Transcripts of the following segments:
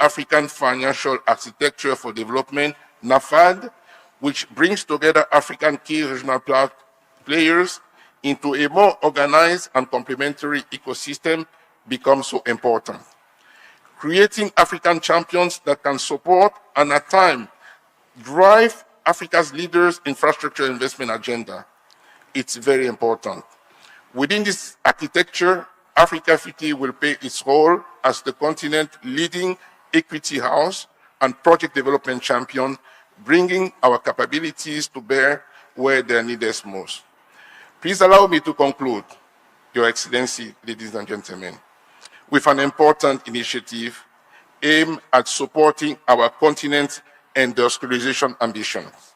African Financial Architecture for Development, NAFAD, which brings together African key regional players into a more organized and complementary ecosystem, becomes so important. Creating African champions that can support and at times drive Africa's leaders' infrastructure investment agenda. It's very important. Within this architecture, Africa 50 will play its role as the continent's leading equity house and project development champion, bringing our capabilities to bear where they're needed most. Please allow me to conclude, Your Excellency, ladies and gentlemen, with an important initiative aimed at supporting our continent's industrialization ambitions.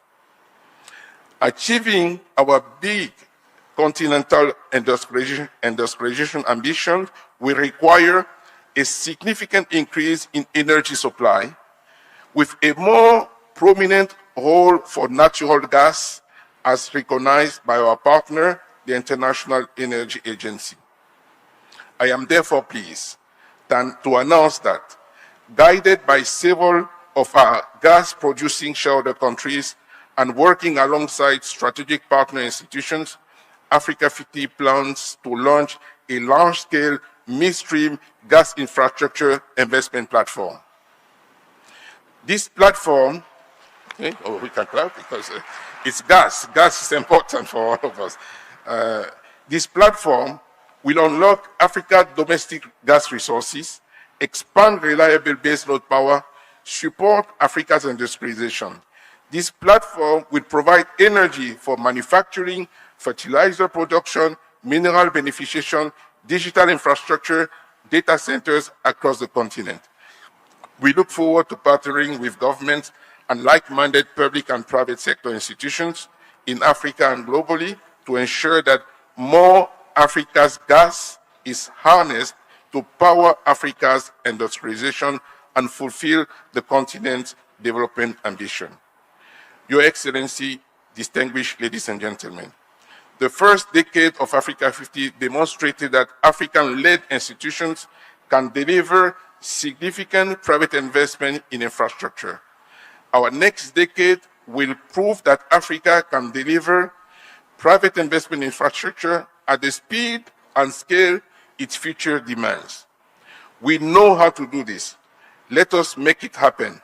Achieving our big continental industrialization ambition will require a significant increase in energy supply, with a more prominent role for natural gas as recognized by our partner, the International Energy Agency. I am therefore pleased to announce that, guided by several of our gas-producing shareholder countries and working alongside strategic partner institutions, Africa 50 plans to launch a large-scale midstream gas infrastructure investment platform. This platform, we can clap because it's gas. Gas is important for all of us. This platform will unlock Africa's domestic gas resources, expand reliable baseload power, support Africa's industrialization. This platform will provide energy for manufacturing, fertilizer production, mineral beneficiation, digital infrastructure, data centers across the continent. We look forward to partnering with governments and like-minded public and private sector institutions in Africa and globally to ensure that more Africa's gas is harnessed to power Africa's industrialization and fulfill the continent's development ambition. Your Excellency, distinguished ladies and gentlemen, the first decade of Africa 50 demonstrated that African-led institutions can deliver significant private investment in infrastructure. Our next decade will prove that Africa can deliver private investment in infrastructure at the speed and scale its future demands. We know how to do this. Let us make it happen.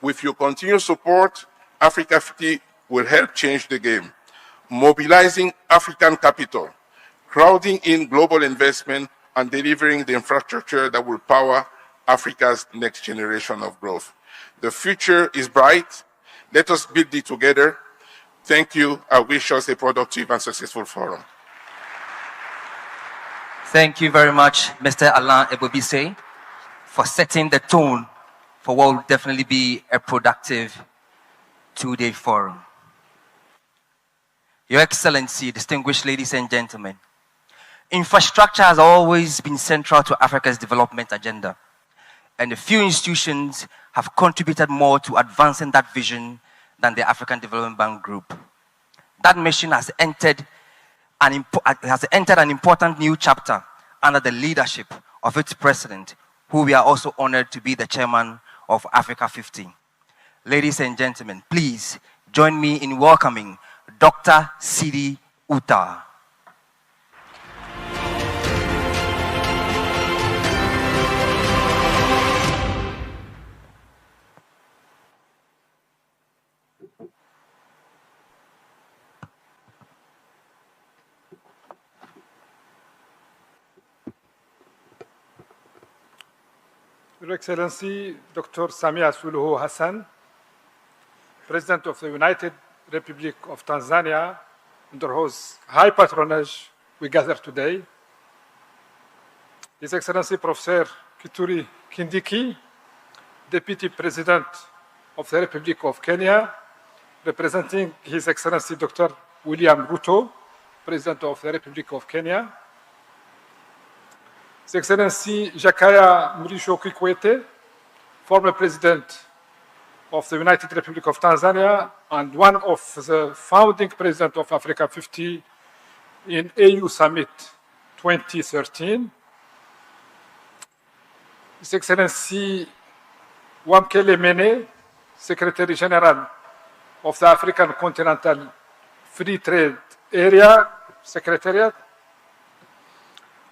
With your continued support, Africa 50 will help change the game, mobilizing African capital, crowding in global investment, and delivering the infrastructure that will power Africa's next generation of growth. The future is bright. Let us build it together. Thank you. I wish us a productive and successful forum. Thank you very much, Mr. Alain Ebobisse, for setting the tone for what will definitely be a productive two-day forum. Your Excellency, distinguished ladies and gentlemen, infrastructure has always been central to Africa's development agenda, and a few institutions have contributed more to advancing that vision than the African Development Bank Group. That mission has entered an important new chapter under the leadership of its president, who we are also honored to be the chairman of Africa 50. Ladies and gentlemen, please join me in welcoming Dr. Sidi Uta. Your Excellency, Dr. Samia Suluhu Hassan, President of the United Republic of Tanzania, under whose high patronage we gather today, His Excellency Professor Kithure Kindiki, Deputy President of the Republic of Kenya, representing His Excellency Dr. William Ruto, President of the Republic of Kenya, His Excellency Jakaya Mrisho Kikwete, former President of the United Republic of Tanzania and one of the founding President of Africa 50 in AU Summit 2013, His Excellency Wamkele Mene, Secretary General of the African Continental Free Trade Area Secretariat.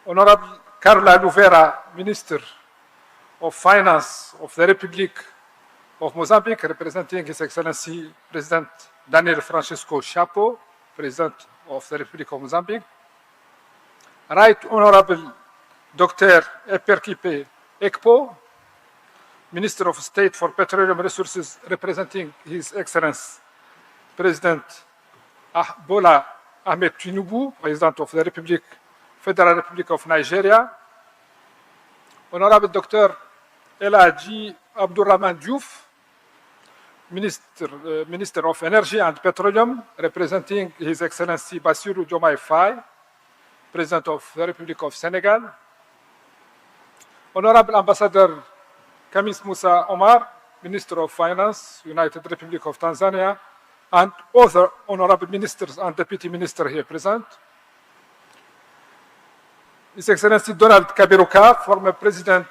Honorable Carla Luvera, Minister of Finance of the Republic of Mozambique, representing His Excellency President Daniel Francisco Chapo, President of the Republic of Mozambique. Right Honorable Dr. Eperkipe Ekpo, Minister of State for Petroleum Resources, representing His Excellency President Bola Ahmed Tinubu, President of the Federal Republic of Nigeria. Honorable Dr. Elaji Abdurrahman Diouf, Minister of Energy and Petroleum, representing His Excellency Bassirou Diomaye Faye, President of the Republic of Senegal. Honorable Ambassador Kamis Musa Omar, Minister of Finance, United Republic of Tanzania, and other honorable ministers and deputy ministers here present. His Excellency Donald Kaberuka, former President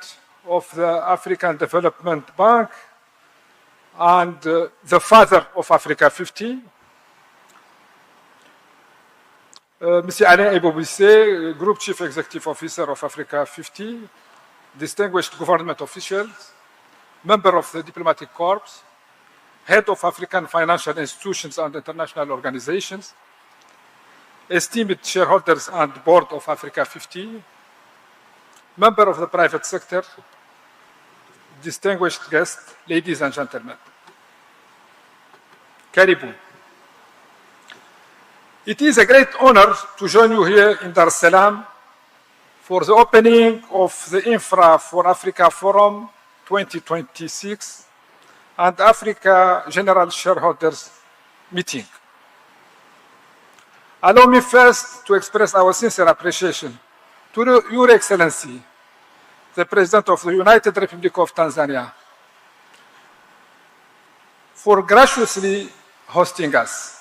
of the African Development Bank and the father of Africa 50. Mr. Alain Ebobisse, Group Chief Executive Officer of Africa 50, distinguished government officials, member of the Diplomatic Corps, Head of African Financial Institutions and International Organizations, esteemed shareholders and Board of Africa 50, member of the private sector, distinguished guests, ladies and gentlemen. Karibu. It is a great honor to join you here in Dar es Salaam for the opening of the Infra for Africa Forum 2026 and Africa General Shareholders Meeting. Allow me first to express our sincere appreciation to Your Excellency, the President of the United Republic of Tanzania, for graciously hosting us.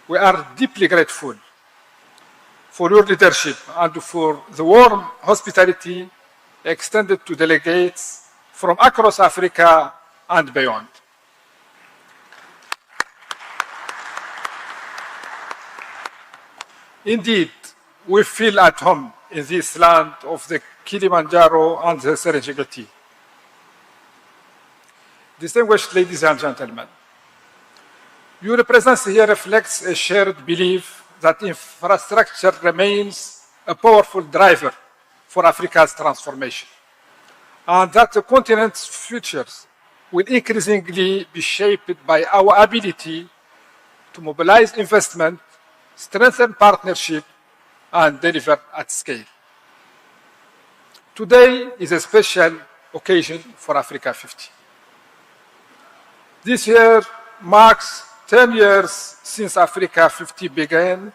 We are deeply grateful for your leadership and for the warm hospitality extended to delegates from across Africa and beyond. Indeed, we feel at home in this land of the Kilimanjaro and the Serengeti. Distinguished ladies and gentlemen, your presence here reflects a shared belief that infrastructure remains a powerful driver for Africa's transformation, and that the continent's futures will increasingly be shaped by our ability to mobilize investment, strengthen partnership, and deliver at scale. Today is a special occasion for Africa 50. This year marks 10 years since Africa 50 began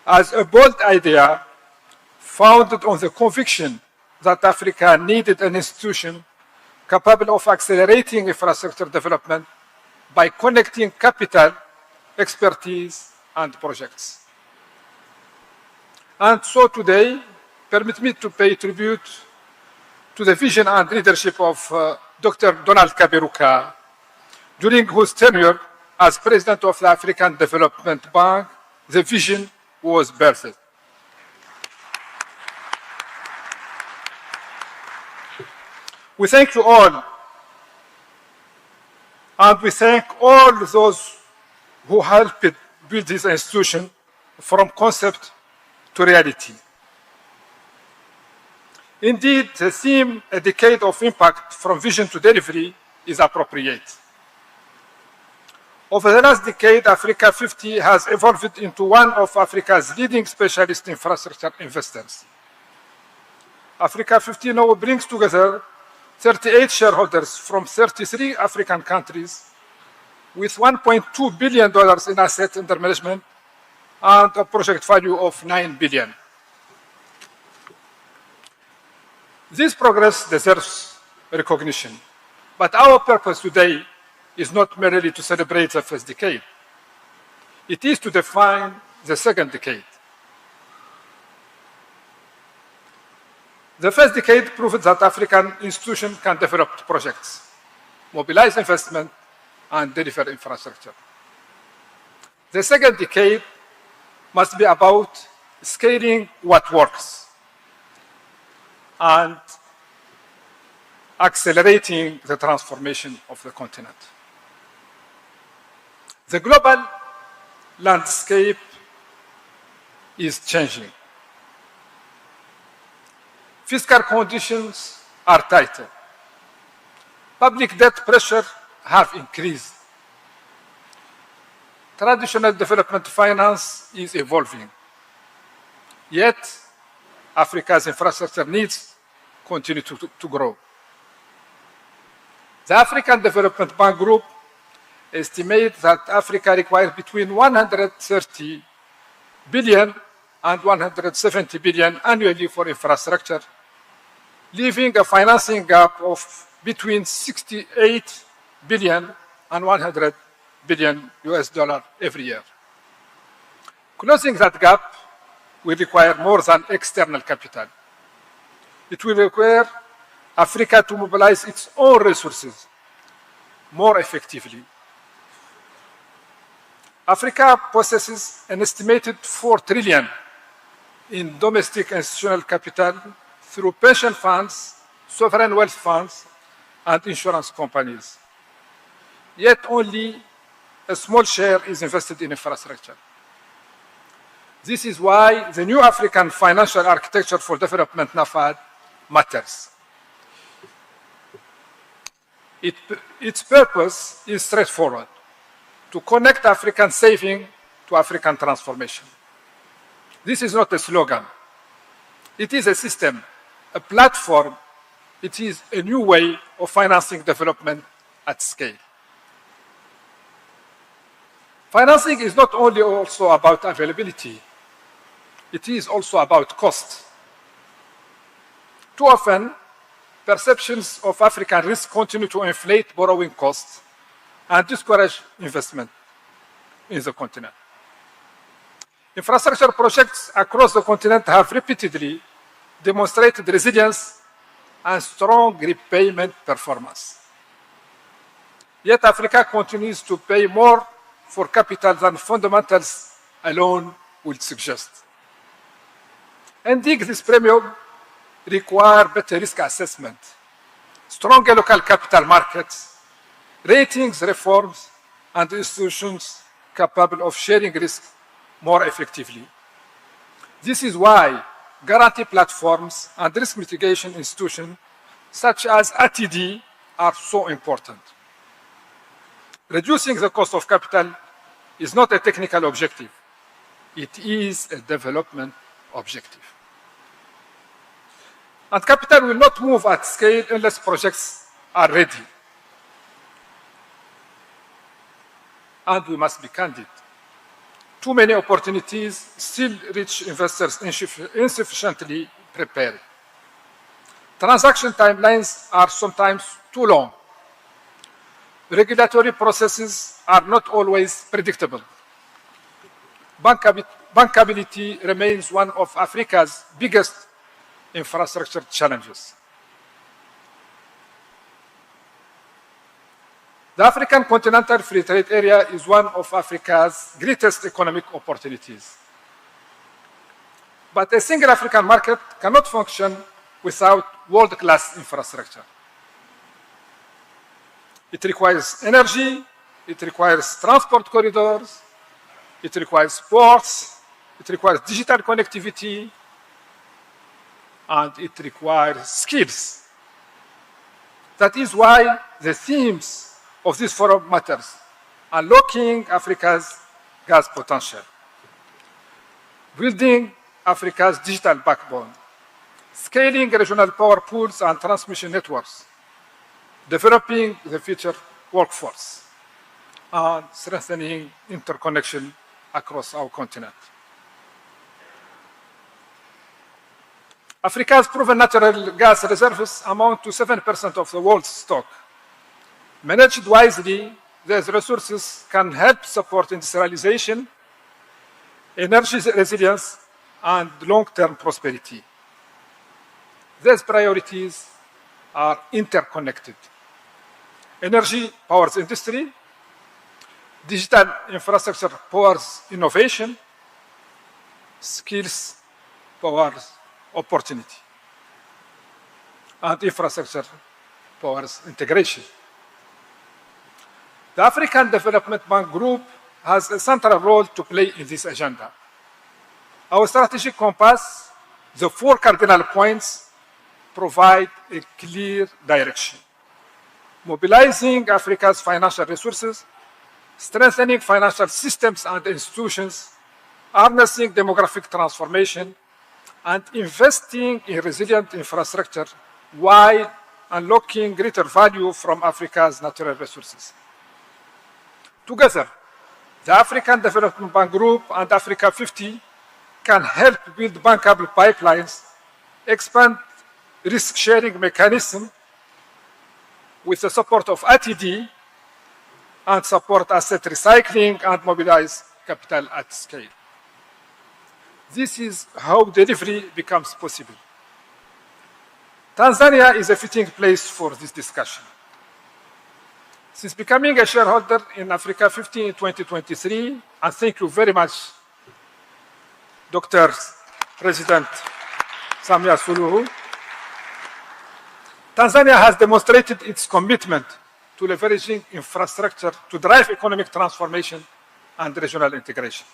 as a bold idea founded on the conviction that Africa needed an institution capable of accelerating infrastructure development by connecting capital, expertise, and projects. And so today, permit me to pay tribute to the vision and leadership of Dr. Donald Kaberuka, during whose tenure as President of the African Development Bank, the vision was birthed. We thank you all, and we thank all those who helped build this institution from concept to reality. Indeed, the theme, a decade of impact from vision to delivery, is appropriate. Over the last decade, Africa 50 has evolved into one of Africa's leading specialist infrastructure investors. Africa 50 now brings together 38 shareholders from 33 African countries with $1.2 billion in assets under management and a project value of $9 billion. This progress deserves recognition, but our purpose today is not merely to celebrate the first decade. It is to define the second decade. The first decade proved that African institutions can develop projects. mobilize investment, and deliver infrastructure. The second decade must be about scaling what works and accelerating the transformation of the continent. The global landscape is changing. Fiscal conditions are tighter. Public debt pressure have increased. Traditional development finance is evolving. Yet, Africa's infrastructure needs continue to grow. The African Development Bank Group estimates that Africa requires between 130 billion and 170 billion annually for infrastructure, leaving a financing gap of between 68 billion and 100 billion US dollar every year. Closing that gap will require more than external capital. It will require Africa to mobilize its own resources more effectively. Africa possesses an estimated 4 trillion in domestic institutional capital through pension funds, sovereign wealth funds, and insurance companies. Yet only a small share is invested in infrastructure. This is why the new African Financial Architecture for Development, NAFAD, matters. Its purpose is straightforward: to connect African saving to African transformation. This is not a slogan. It is a system, a platform. It is a new way of financing development at scale. Financing is not only also about availability, it is also about cost. Too often, perceptions of African risk continue to inflate borrowing costs and discourage investment in the continent. Infrastructure projects across the continent have repeatedly demonstrated resilience and strong repayment performance. Yet Africa continues to pay more for capital than fundamentals alone would suggest. Ending this premium requires better risk assessment, stronger local capital markets, ratings reforms, and institutions capable of sharing risk more effectively. This is why guarantee platforms and risk mitigation institutions such as ATD are so important. Reducing the cost of capital is not a technical objective. It is a development objective. And capital will not move at scale unless projects are ready. And we must be candid. Too many opportunities still reach investors insufficiently prepared. Transaction timelines are sometimes too long. Regulatory processes are not always predictable. Bankability remains one of Africa's biggest infrastructure challenges. The African Continental Free Trade Area is one of Africa's greatest economic opportunities. But a single African market cannot function without world-class infrastructure. It requires energy, it requires transport corridors, it requires ports, it requires digital connectivity, and it requires skills. That is why the themes of this forum matters: unlocking Africa's gas potential, building Africa's digital backbone, scaling regional power pools and transmission networks, developing the future workforce, and strengthening interconnection across our continent. Africa's proven natural gas reserves amount to 7% of the world's stock. Managed wisely, these resources can help support industrialization, energy resilience, and long-term prosperity. These priorities are interconnected. Energy powers industry, digital infrastructure powers innovation, skills powers opportunity, and infrastructure powers integration. The African Development Bank Group has a central role to play in this agenda. Our strategic compass, the 4 cardinal points, provide a clear direction. Mobilizing Africa's financial resources, strengthening financial systems and institutions, harnessing demographic transformation, and investing in resilient infrastructure while unlocking greater value from Africa's natural resources. Together, the African Development Bank Group and Africa 50 can help build bankable pipelines, expand risk-sharing mechanisms with the support of ATD, and support asset recycling and mobilize capital at scale. This is how delivery becomes possible. Tanzania is a fitting place for this discussion. Since becoming a shareholder in Africa 50 in 2023, and thank you very much, Dr. President Samia Suluhu, Tanzania has demonstrated its commitment to leveraging infrastructure to drive economic transformation and regional integration.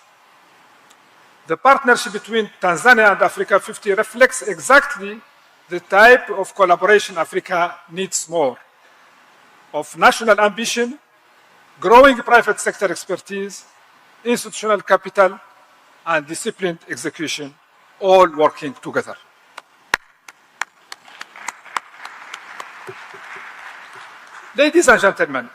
The partnership between Tanzania and Africa 50 reflects exactly the type of collaboration Africa needs more: of national ambition, growing private sector expertise, institutional capital, and disciplined execution, all working together. Ladies and gentlemen,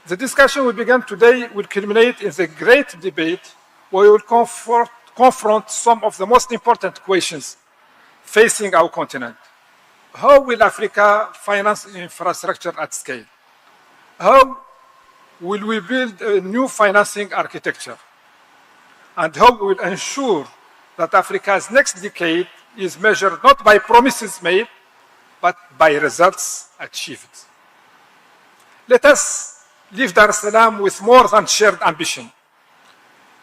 the discussion we began today will culminate in the great debate where we will confront some of the most important questions facing our continent. How will Africa finance infrastructure at scale? How will we build a new financing architecture? And how we will ensure that Africa's next decade is measured not by promises made, but by results achieved. Let us leave Dar es Salaam with more than shared ambition.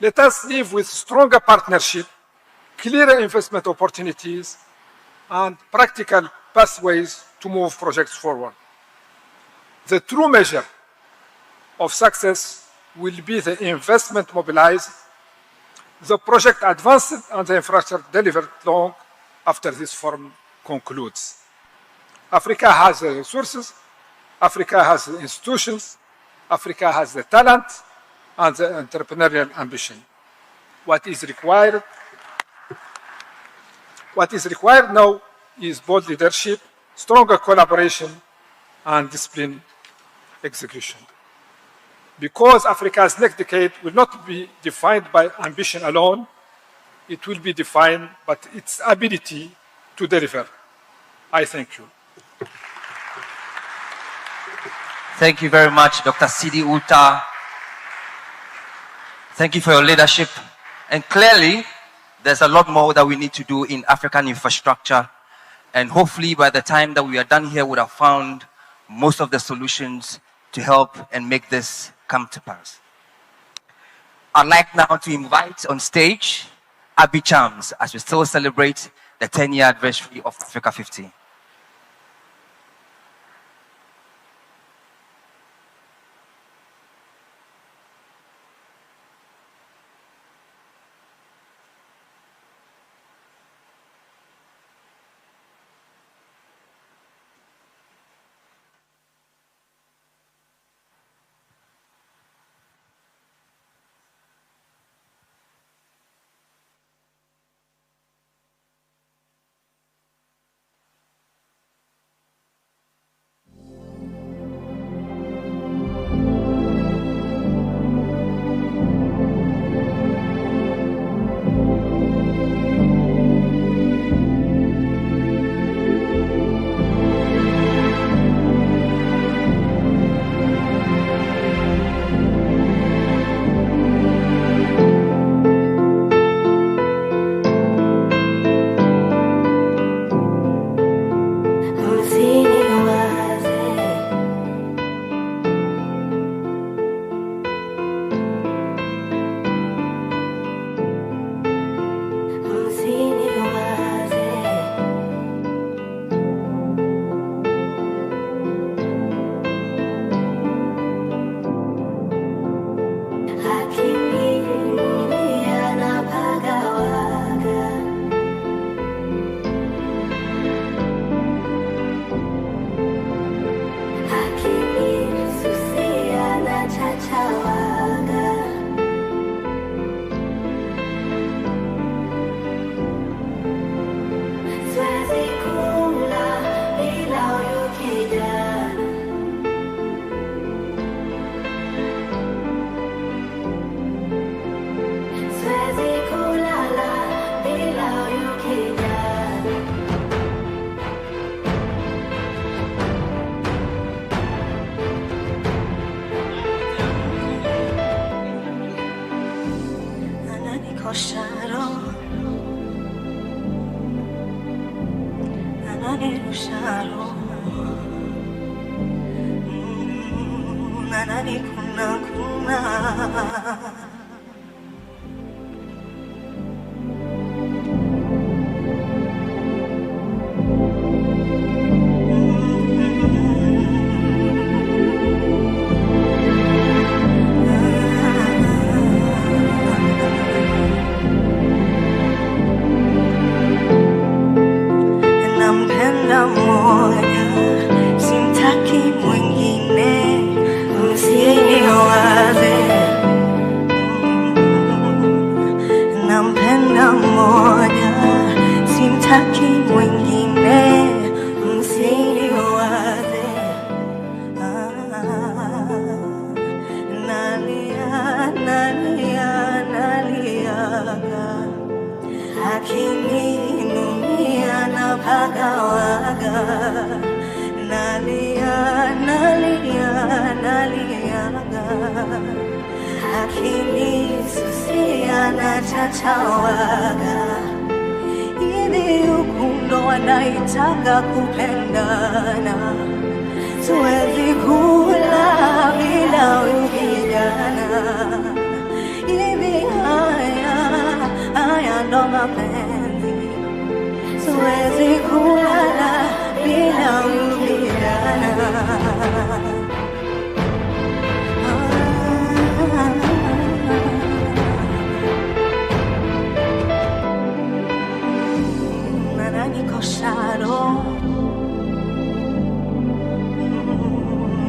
Let us live with stronger partnership, clearer investment opportunities, and practical pathways to move projects forward. The true measure of success will be the investment mobilized, the project advanced, and the infrastructure delivered long after this forum concludes. Africa has the resources, Africa has the institutions, Africa has the talent and the entrepreneurial ambition. What is required now is bold leadership, stronger collaboration, and disciplined execution. Because Africa's next decade will not be defined by ambition alone, it will be defined by its ability to deliver. I thank you. Thank you very much, Dr. Sidi Uta. Thank you for your leadership. And clearly, there's a lot more that we need to do in African infrastructure. And hopefully, by the time that we are done here, we would have found most of the solutions to help and make this come to pass. I'd like now to invite on stage Abby Chams as we still celebrate the 10-year anniversary of Africa 50. kosharo, nanani kosharo, nanani kuna. Hivi ukundo wanaitaka kupendana, siwezi kula bila ukijana. Hivi haya ndo mapenzi, siwezi kula bila ukijana. Kosharo,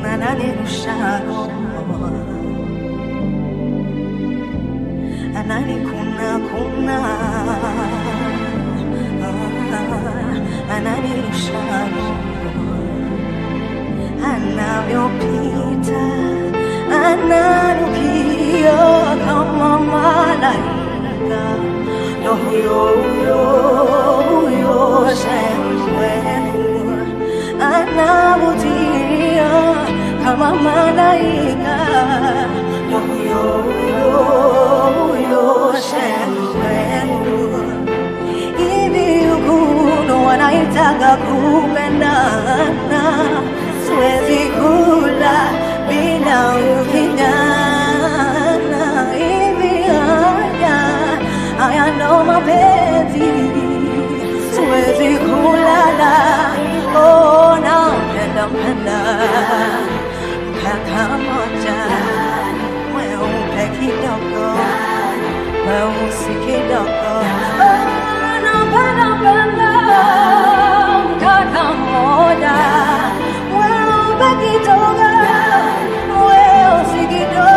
nanani kosharo, anani kuna, anani kosharo, anavyopita, ananukia kama malaika. Huyo shemwenu anavutia kama malaika. Huyo shemwenu, hivi ukuno wanaitaka kupendana, siwezi kula bila ukijana. Hivi haya ndo mapenzi, siwezi kulala. Oh, nampenda mpaka moja, mweupe kidogo, mweusi kidogo. Oh, nampenda mpaka moja, mweupe kidogo, mweusi kidogo.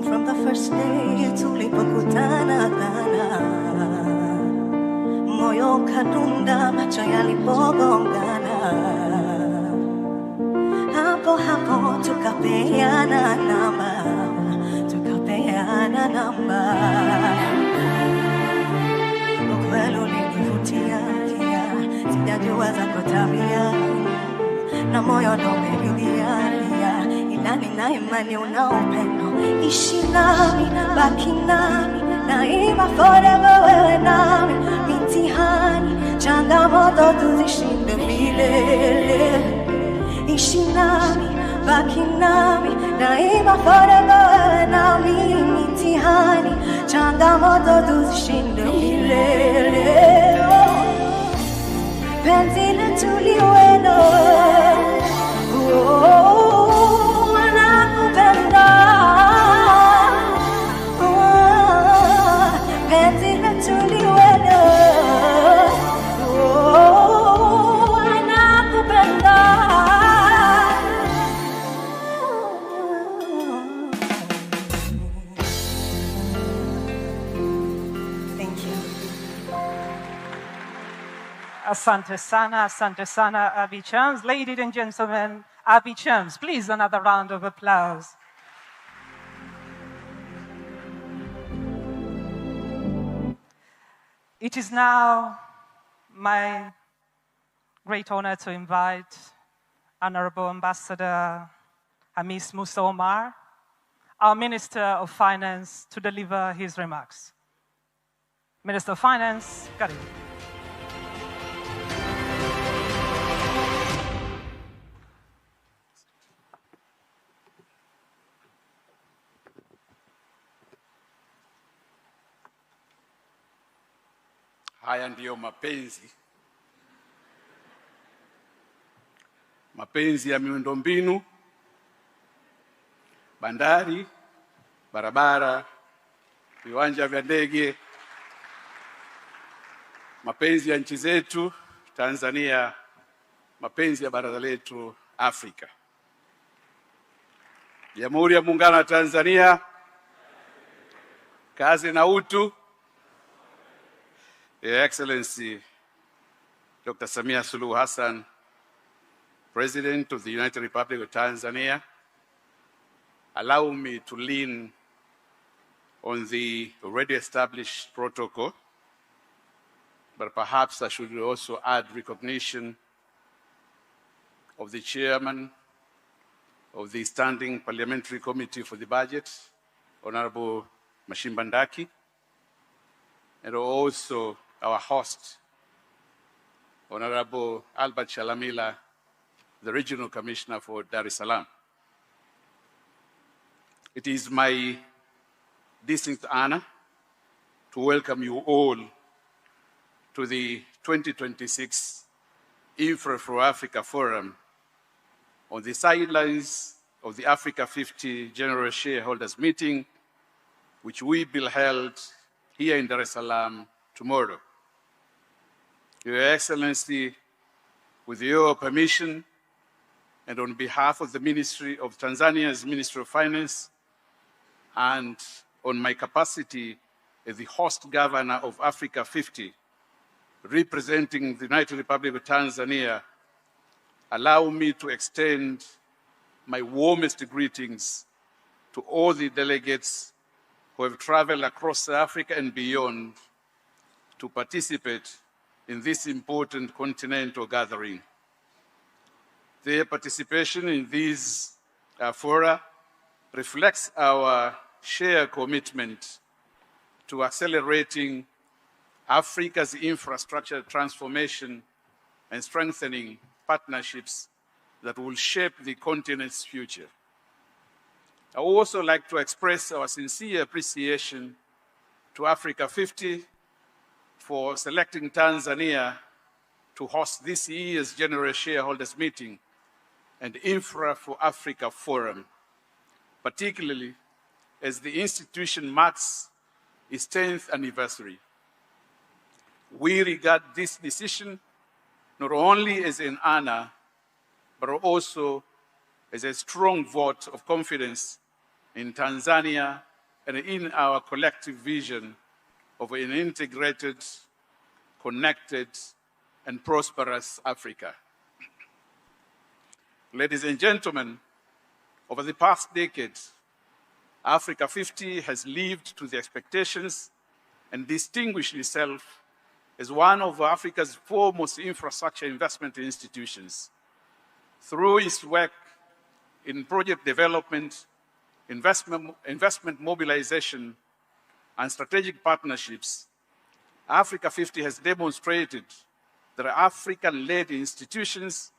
From the first day tulipokutana, moyo kadunda, macho yalipogongana, hapo tukapeana namba. Ukweli ulinivutia, sijajua zako tabia, na moyo ndo umenilia. Ila nina imani una upendo, ishi nami, baki nami, naima forever wewe nami. Mitihani, changamoto tuzishinde milele. Ishi nami, baki nami, naima forever wewe nami. Mitihani, changamoto tuzishinde milele. Penzi letu liweno, Asante sana, Abby Chams. Ladies and gentlemen, Abby Chams, please another round of applause. It is now my great honor to invite Honorable Ambassador Hamis Musa Omar, our Minister of Finance, to deliver his remarks. Minister of Finance, karibu. Haya ndiyo mapenzi. Mapenzi ya miundombinu, bandari, barabara, viwanja vya ndege, mapenzi ya nchi zetu Tanzania, mapenzi ya bara letu Afrika. Jamhuri ya Muungano wa Tanzania, kazi na utu. Your Excellency, Dr. Samia Suluhu Hassan, President of the United Republic of Tanzania, allow me to lean on the already established protocol, but perhaps I should also add recognition of the Chairman of the Standing Parliamentary Committee for the Budget, Honorable Mashimbandaki, and also our host, Honorable Albert Shalamila, the Regional Commissioner for Dar es Salaam. It is my distinct honor to welcome you all to the 2026 Infra for Africa Forum on the sidelines of the Africa 50 General Shareholders Meeting, which will be held here in Dar es Salaam tomorrow. Your Excellency, with your permission, and on behalf of the Ministry of Tanzania's Ministry of Finance, and on my capacity as the host governor of Africa 50, representing the United Republic of Tanzania, allow me to extend my warmest greetings to all the delegates who have traveled across Africa and beyond to participate in this important continental gathering. Their participation in these fora reflects our shared commitment to accelerating Africa's infrastructure transformation and strengthening partnerships that will shape the continent's future. I would also like to express our sincere appreciation to Africa 50 for selecting Tanzania to host this year's General Shareholders Meeting and Infra for Africa Forum, particularly as the institution marks its 10th anniversary. We regard this decision not only as an honor, but also as a strong vote of confidence in Tanzania and in our collective vision of an integrated, connected, and prosperous Africa. Ladies and gentlemen, over the past decade, Africa 50 has lived to the expectations and distinguished itself as one of Africa's foremost infrastructure investment institutions. Through its work in project development, investment mobilization, and strategic partnerships, Africa 50 has demonstrated that African-led institutions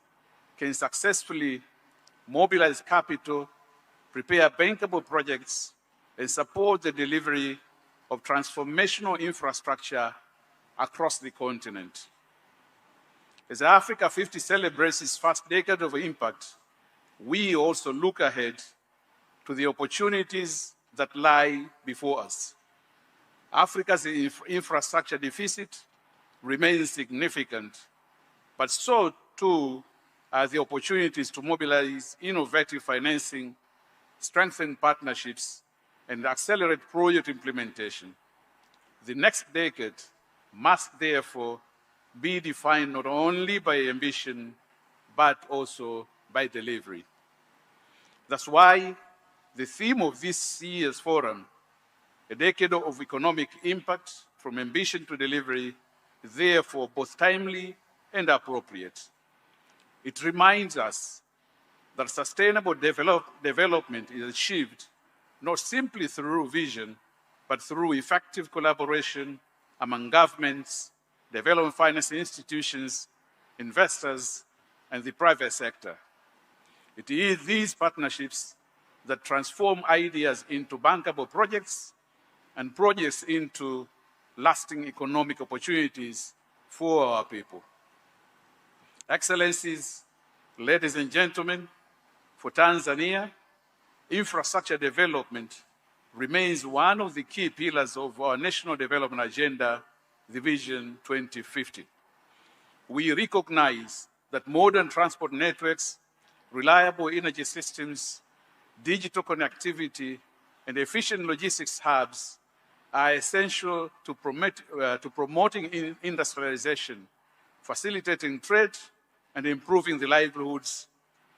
can successfully mobilize capital, prepare bankable projects, and support the delivery of transformational infrastructure across the continent. As Africa 50 celebrates its first decade of impact, we also look ahead to the opportunities that lie before us. Africa's infrastructure deficit remains significant, but so too are the opportunities to mobilize innovative financing, strengthen partnerships, and accelerate project implementation. The next decade must therefore be defined not only by ambition, but also by delivery. That's why the theme of this year's forum, a decade of economic impact from ambition to delivery, is therefore both timely and appropriate. It reminds us that sustainable development is achieved not simply through vision, but through effective collaboration among governments, development finance institutions, investors, and the private sector. It is these partnerships that transform ideas into bankable projects and projects into lasting economic opportunities for our people. Excellencies, ladies and gentlemen, for Tanzania, infrastructure development remains one of the key pillars of our National Development Agenda, the Vision 2050. We recognize that modern transport networks, reliable energy systems, digital connectivity, and efficient logistics hubs are essential to promoting industrialization, facilitating trade, and improving the livelihoods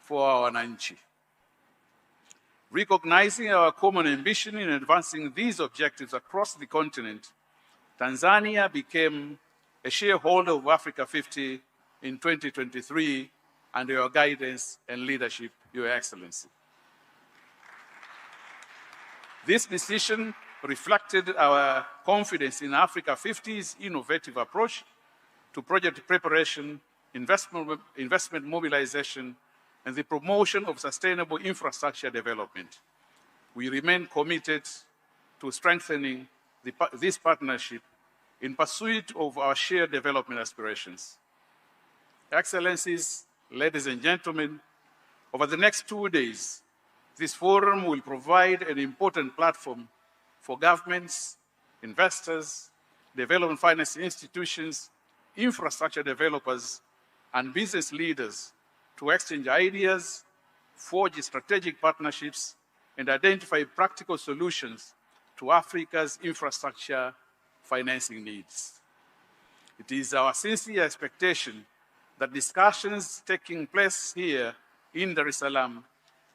for our Wananchi. Recognizing our common ambition in advancing these objectives across the continent, Tanzania became a shareholder of Africa 50 in 2023 under your guidance and leadership, Your Excellency. This decision reflected our confidence in Africa 50's innovative approach to project preparation, investment mobilization, and the promotion of sustainable infrastructure development. We remain committed to strengthening this partnership in pursuit of our shared development aspirations. Excellencies, ladies and gentlemen, over the next 2 days, this forum will provide an important platform for governments, investors, development finance institutions, infrastructure developers, and business leaders to exchange ideas, forge strategic partnerships, and identify practical solutions to Africa's infrastructure financing needs. It is our sincere expectation that discussions taking place here in Dar es Salaam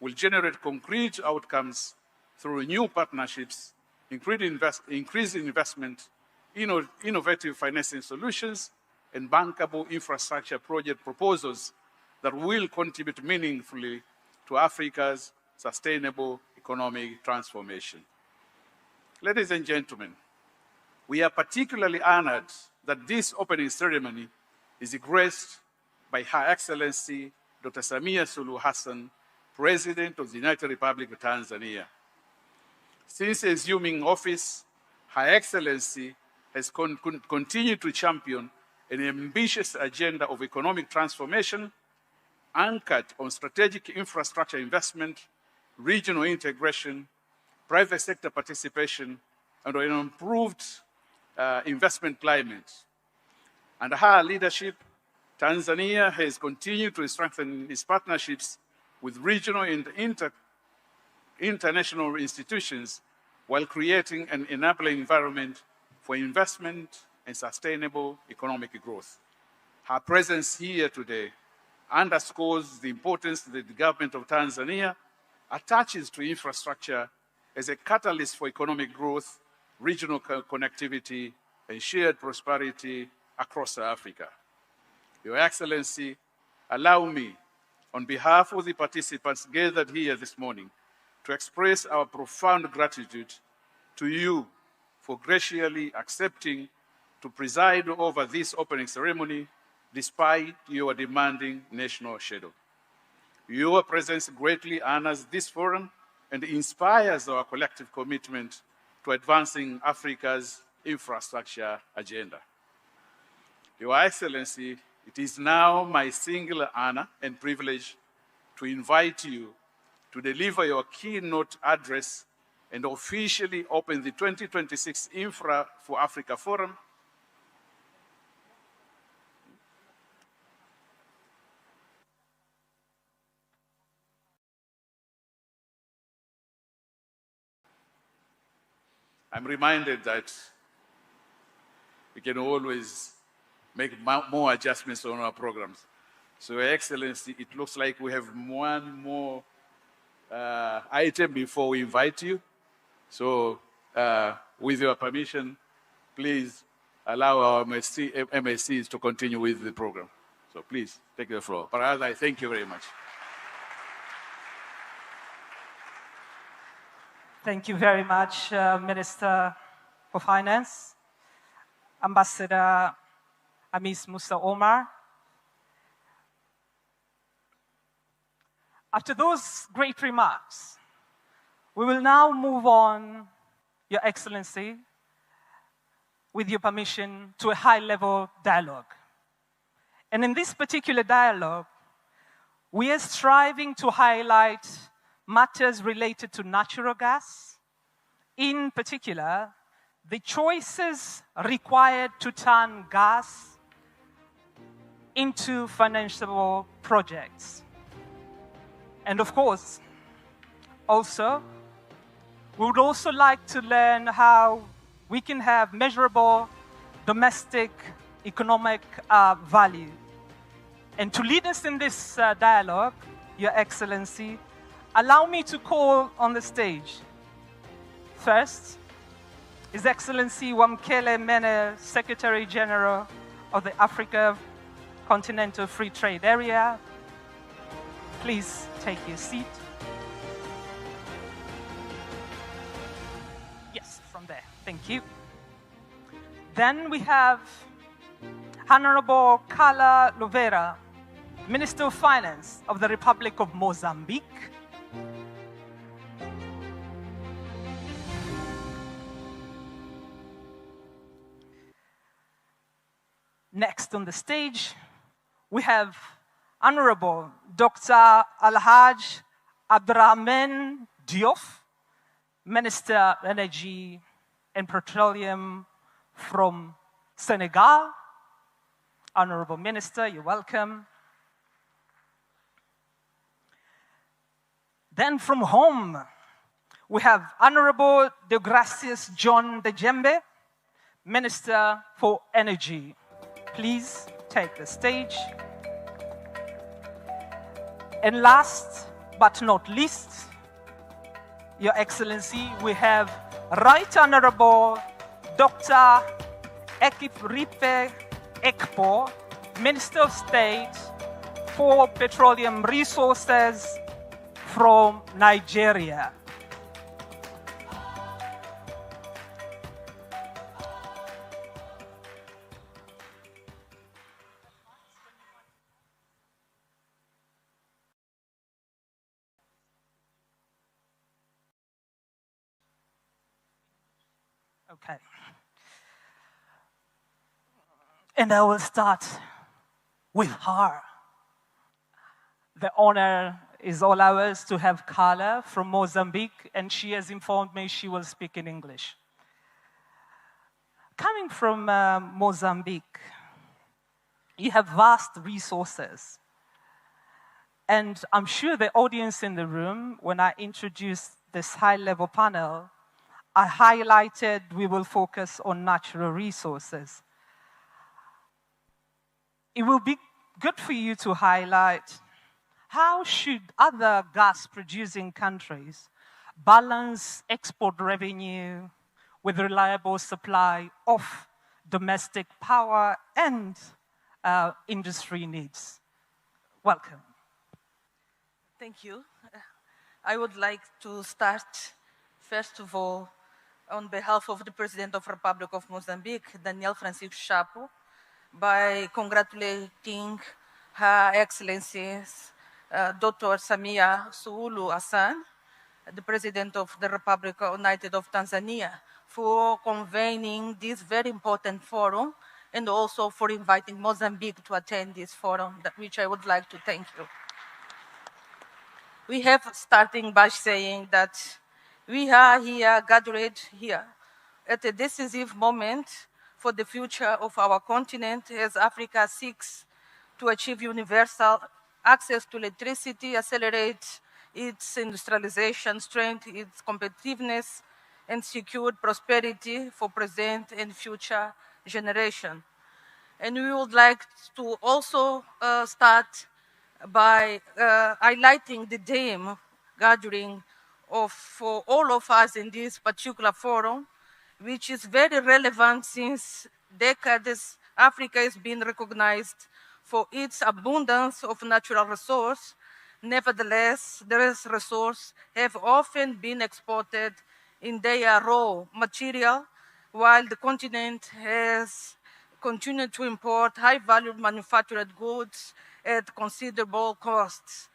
will generate concrete outcomes through new partnerships, increased investment, innovative financing solutions, and bankable infrastructure project proposals that will contribute meaningfully to Africa's sustainable economic transformation. Ladies and gentlemen, we are particularly honored that this opening ceremony is graced by Her Excellency Dr. Samia Suluhu Hassan, President of the United Republic of Tanzania. Since assuming office, Her Excellency has continued to champion an ambitious agenda of economic transformation anchored on strategic infrastructure investment, regional integration, private sector participation, and an improved investment climate. Under her leadership, Tanzania has continued to strengthen its partnerships with regional and international institutions while creating an enabling environment for investment and sustainable economic growth. Her presence here today underscores the importance that the government of Tanzania attaches to infrastructure as a catalyst for economic growth, regional connectivity, and shared prosperity across Africa. Your Excellency, allow me, on behalf of the participants gathered here this morning, to express our profound gratitude to you for graciously accepting to preside over this opening ceremony despite your demanding national schedule. Your presence greatly honors this forum and inspires our collective commitment to advancing Africa's infrastructure agenda. Your Excellency, it is now my singular honor and privilege to invite you to deliver your keynote address and officially open the 2026 Infra for Africa Forum. I'm reminded that we can always make more adjustments on our programs. So, Your Excellency, it looks like we have one more item before we invite you. So, with your permission, please allow our MSCs to continue with the program. So please, take the floor. Perhaps I thank you very much. Thank you very much, Minister for Finance, Ambassador Hamis Musa Omar. After those great remarks, we will now move on, Your Excellency, with your permission, to a high-level dialogue. And in this particular dialogue, we are striving to highlight matters related to natural gas, in particular, the choices required to turn gas into financeable projects. And of course, also, we would also like to learn how we can have measurable domestic economic value. And to lead us in this dialogue, Your Excellency, allow me to call on the stage, first, His Excellency Wamkele Mene, Secretary General of the Africa Continental Free Trade Area. Please take your seat. Yes, from there. Thank you. Then we have Honorable Carla Louveira, Minister of Finance of the Republic of Mozambique. Next on the stage, we have Honorable Dr. Alhaj Abdrahman Diouf, Minister of Energy and Petroleum from Senegal. Honorable Minister, you're welcome. Then from home, we have Honorable Deogracias John Dejembe, Minister for Energy. Please take the stage. And last but not least, Your Excellency, we have Right Honorable Dr. Ekifripe Ekpo, Minister of State for Petroleum Resources from Nigeria. Okay. And I will start with her. The honor is all ours to have Carla from Mozambique, and she has informed me she will speak in English. Coming from Mozambique, you have vast resources. And I'm sure the audience in the room, when I introduced this high-level panel, I highlighted we will focus on natural resources. It will be good for you to highlight how should other gas-producing countries balance export revenue with reliable supply of domestic power and industry needs. Welcome. Thank you. I would like to start, first of all, on behalf of the President of the Republic of Mozambique, Daniel Francisco Chapo, by congratulating Her Excellencies Dr. Samia Suluhu Hassan, the President of the Republic United of Tanzania, for convening this very important forum and also for inviting Mozambique to attend this forum, which I would like to thank you. We have starting by saying that we are here, gathered here, at a decisive moment for the future of our continent as Africa seeks to achieve universal access to electricity, accelerate its industrialization, strengthen its competitiveness, and secure prosperity for present and future generations. And we would like to also start by highlighting the theme gathering for all of us in this particular forum, which is very relevant since decades. Africa is being recognized for its abundance of natural resource. Nevertheless, these resources have often been exported in their raw material, while the continent has continued to import high-value manufactured goods at considerable costs.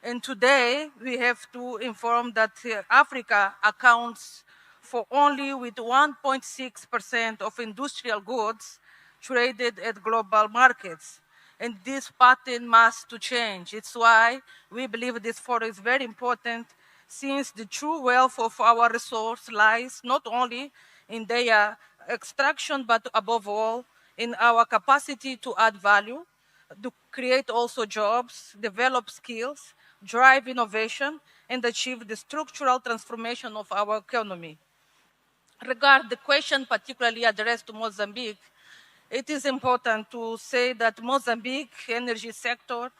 And today, we have to inform that Africa accounts for only with 1.6% of industrial goods traded at global markets. And this pattern must to change. It's why we believe this forum is very important, since the true wealth of our resource lies not only in their extraction, but above all, in our capacity to add value, to create also jobs, develop skills, drive innovation, and achieve the structural transformation of our economy. Regarding the question particularly addressed to Mozambique, it is important to say that Mozambique energy sector,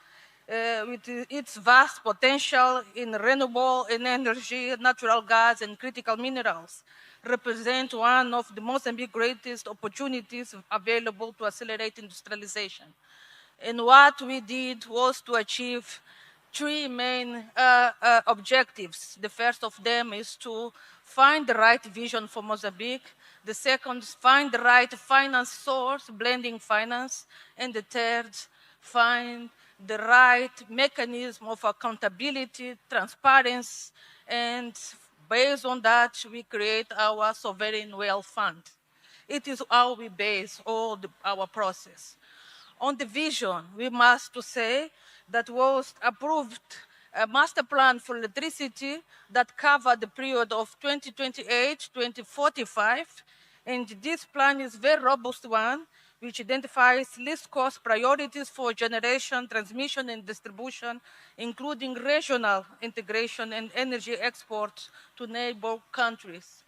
with its vast potential in renewable energy, natural gas, and critical minerals, represent one of the Mozambique's greatest opportunities available to accelerate industrialization. And what we did was to achieve three main objectives. The first of them is to find the right vision for Mozambique. The second, find the right finance source, blending finance. And the third, find the right mechanism of accountability, transparency, and based on that, we create our sovereign wealth fund. It is how we base all our process. On the vision, we must to say that was approved a master plan for electricity that covered the period of 2028-2045, and this plan is a very robust one, which identifies least cost priorities for generation, transmission, and distribution, including regional integration and energy exports to neighbor countries.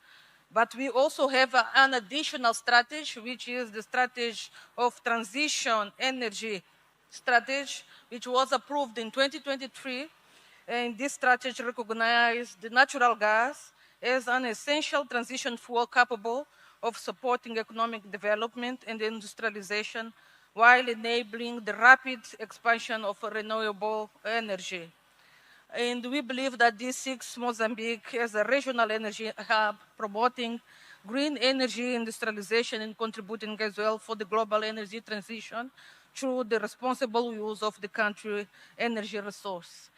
But we also have an additional strategy, which is the strategy of transition energy strategy, which was approved in 2023. And this strategy recognized the natural gas as an essential transition fuel capable of supporting economic development and industrialization while enabling the rapid expansion of renewable energy. And we believe that this seeks Mozambique as a regional energy hub, promoting green energy industrialization and contributing as well for the global energy transition through the responsible use of the country's energy resource.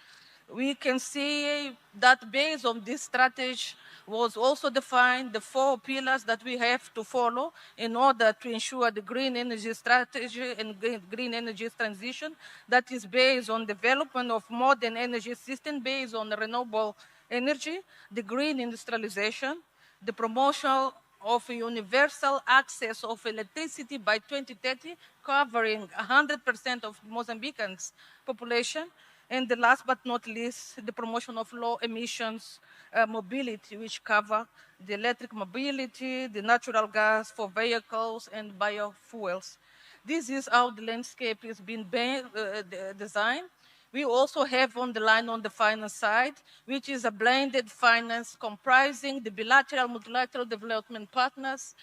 We can see that based on this strategy was also defined the 4 pillars that we have to follow in order to ensure the green energy strategy and green energy transition that is based on development of modern energy system based on renewable energy, the green industrialization, the promotion of universal access of electricity by 2030, covering 100% of Mozambicans' population, and the last but not least, the promotion of low emissions mobility, which cover the electric mobility, the natural gas for vehicles, and biofuels. This is how the landscape is being designed. We also have on the line on the finance side, which is a blended finance comprising the bilateral, multilateral development partners,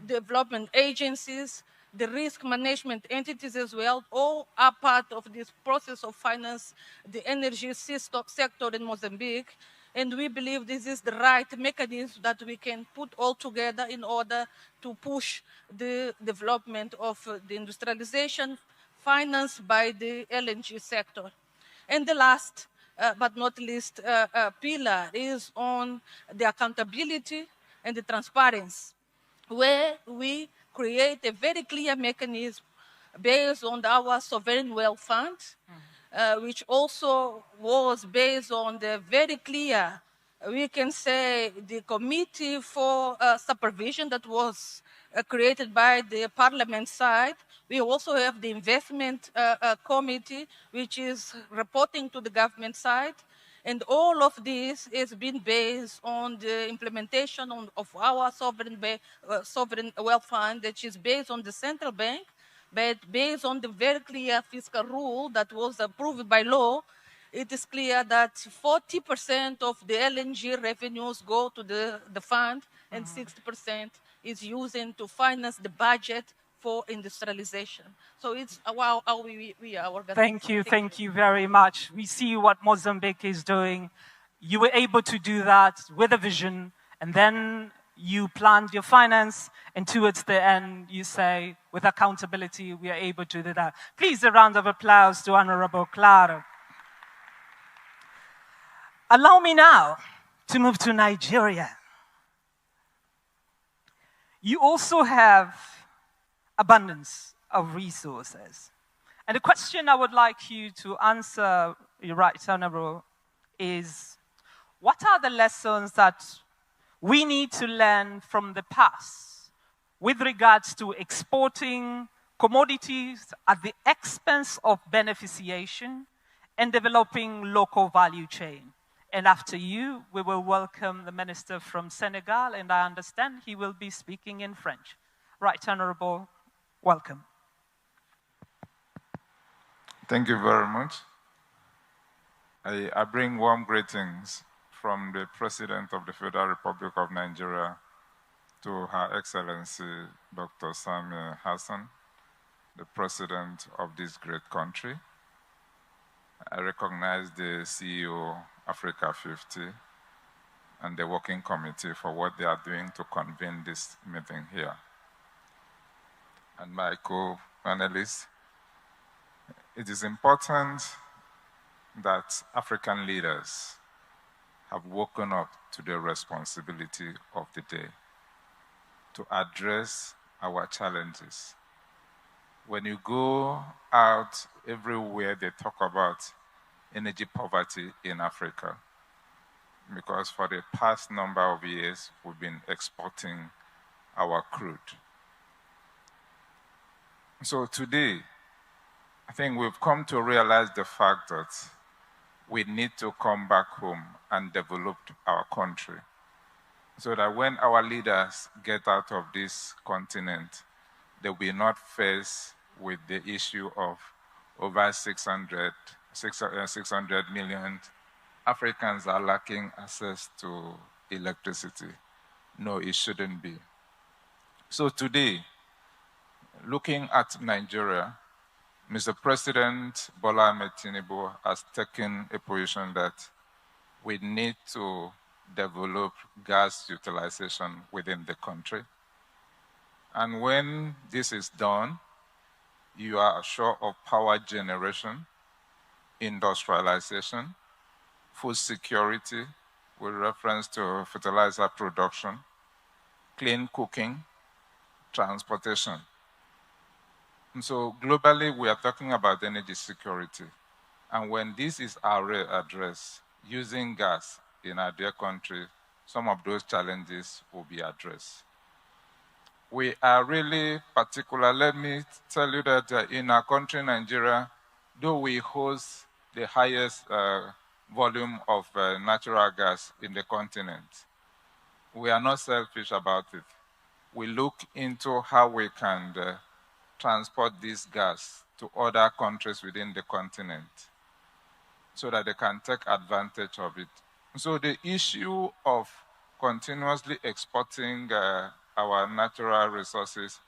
development agencies, the risk management entities as well, all are part of this process of finance, the energy sector in Mozambique. And we believe this is the right mechanism that we can put all together in order to push the development of the industrialization financed by the LNG sector. And the last but not least pillar is on the accountability and the transparency, where we create a very clear mechanism based on our sovereign wealth fund, which also was based on the very clear, we can say, the committee for supervision that was created by the parliament side. We also have the investment committee, which is reporting to the government side. And all of this is being based on the implementation of our sovereign wealth fund, which is based on the central bank, But based on the very clear fiscal rule that was approved by law, it is clear that 40% of the LNG revenues go to the fund and 60% is using to finance the budget for industrialization. So it's how we are organized. Thank you very much. We see what Mozambique is doing. You were able to do that with a vision, and then you planned your finance, and towards the end, you say, with accountability, we are able to do that. Please, a round of applause to Honorable Clara. Allow me now to move to Nigeria. You also have abundance of resources. And the question I would like you to answer, your Right Honorable, is what are the lessons that we need to learn from the past with regards to exporting commodities at the expense of beneficiation and developing local value chain? And after you, we will welcome the minister from Senegal, and I understand he will be speaking in French. Right Honorable, welcome. Thank you very much. I bring warm greetings from the President of the Federal Republic of Nigeria to Her Excellency Dr. Samia Hassan, the President of this great country. I recognize the CEO Africa 50 and the working committee for what they are doing to convene this meeting here. And my co-panelists, it is important that African leaders have woken up to the responsibility of the day to address our challenges. When you go out everywhere, they talk about energy poverty in Africa, because for the past number of years, we've been exporting our crude. So today, I think we've come to realize the fact that we need to come back home and develop our country so that when our leaders get out of this continent, they will not face with the issue of over 600 million Africans are lacking access to electricity. No, it shouldn't be. So today, looking at Nigeria, Mr. President Bola Ahmed Tinubu has taken a position that we need to develop gas utilization within the country. And when this is done, you are sure of power generation, industrialization, food security with reference to fertilizer production, clean cooking, transportation. And so globally, we are talking about energy security. And when this is addressed, using gas in our dear country, some of those challenges will be addressed. We are really particular. Let me tell you that in our country, Nigeria, though we host the highest volume of natural gas in the continent, we are not selfish about it. We look into how we can transport this gas to other countries within the continent so that they can take advantage of it. So the issue of continuously exporting our natural resources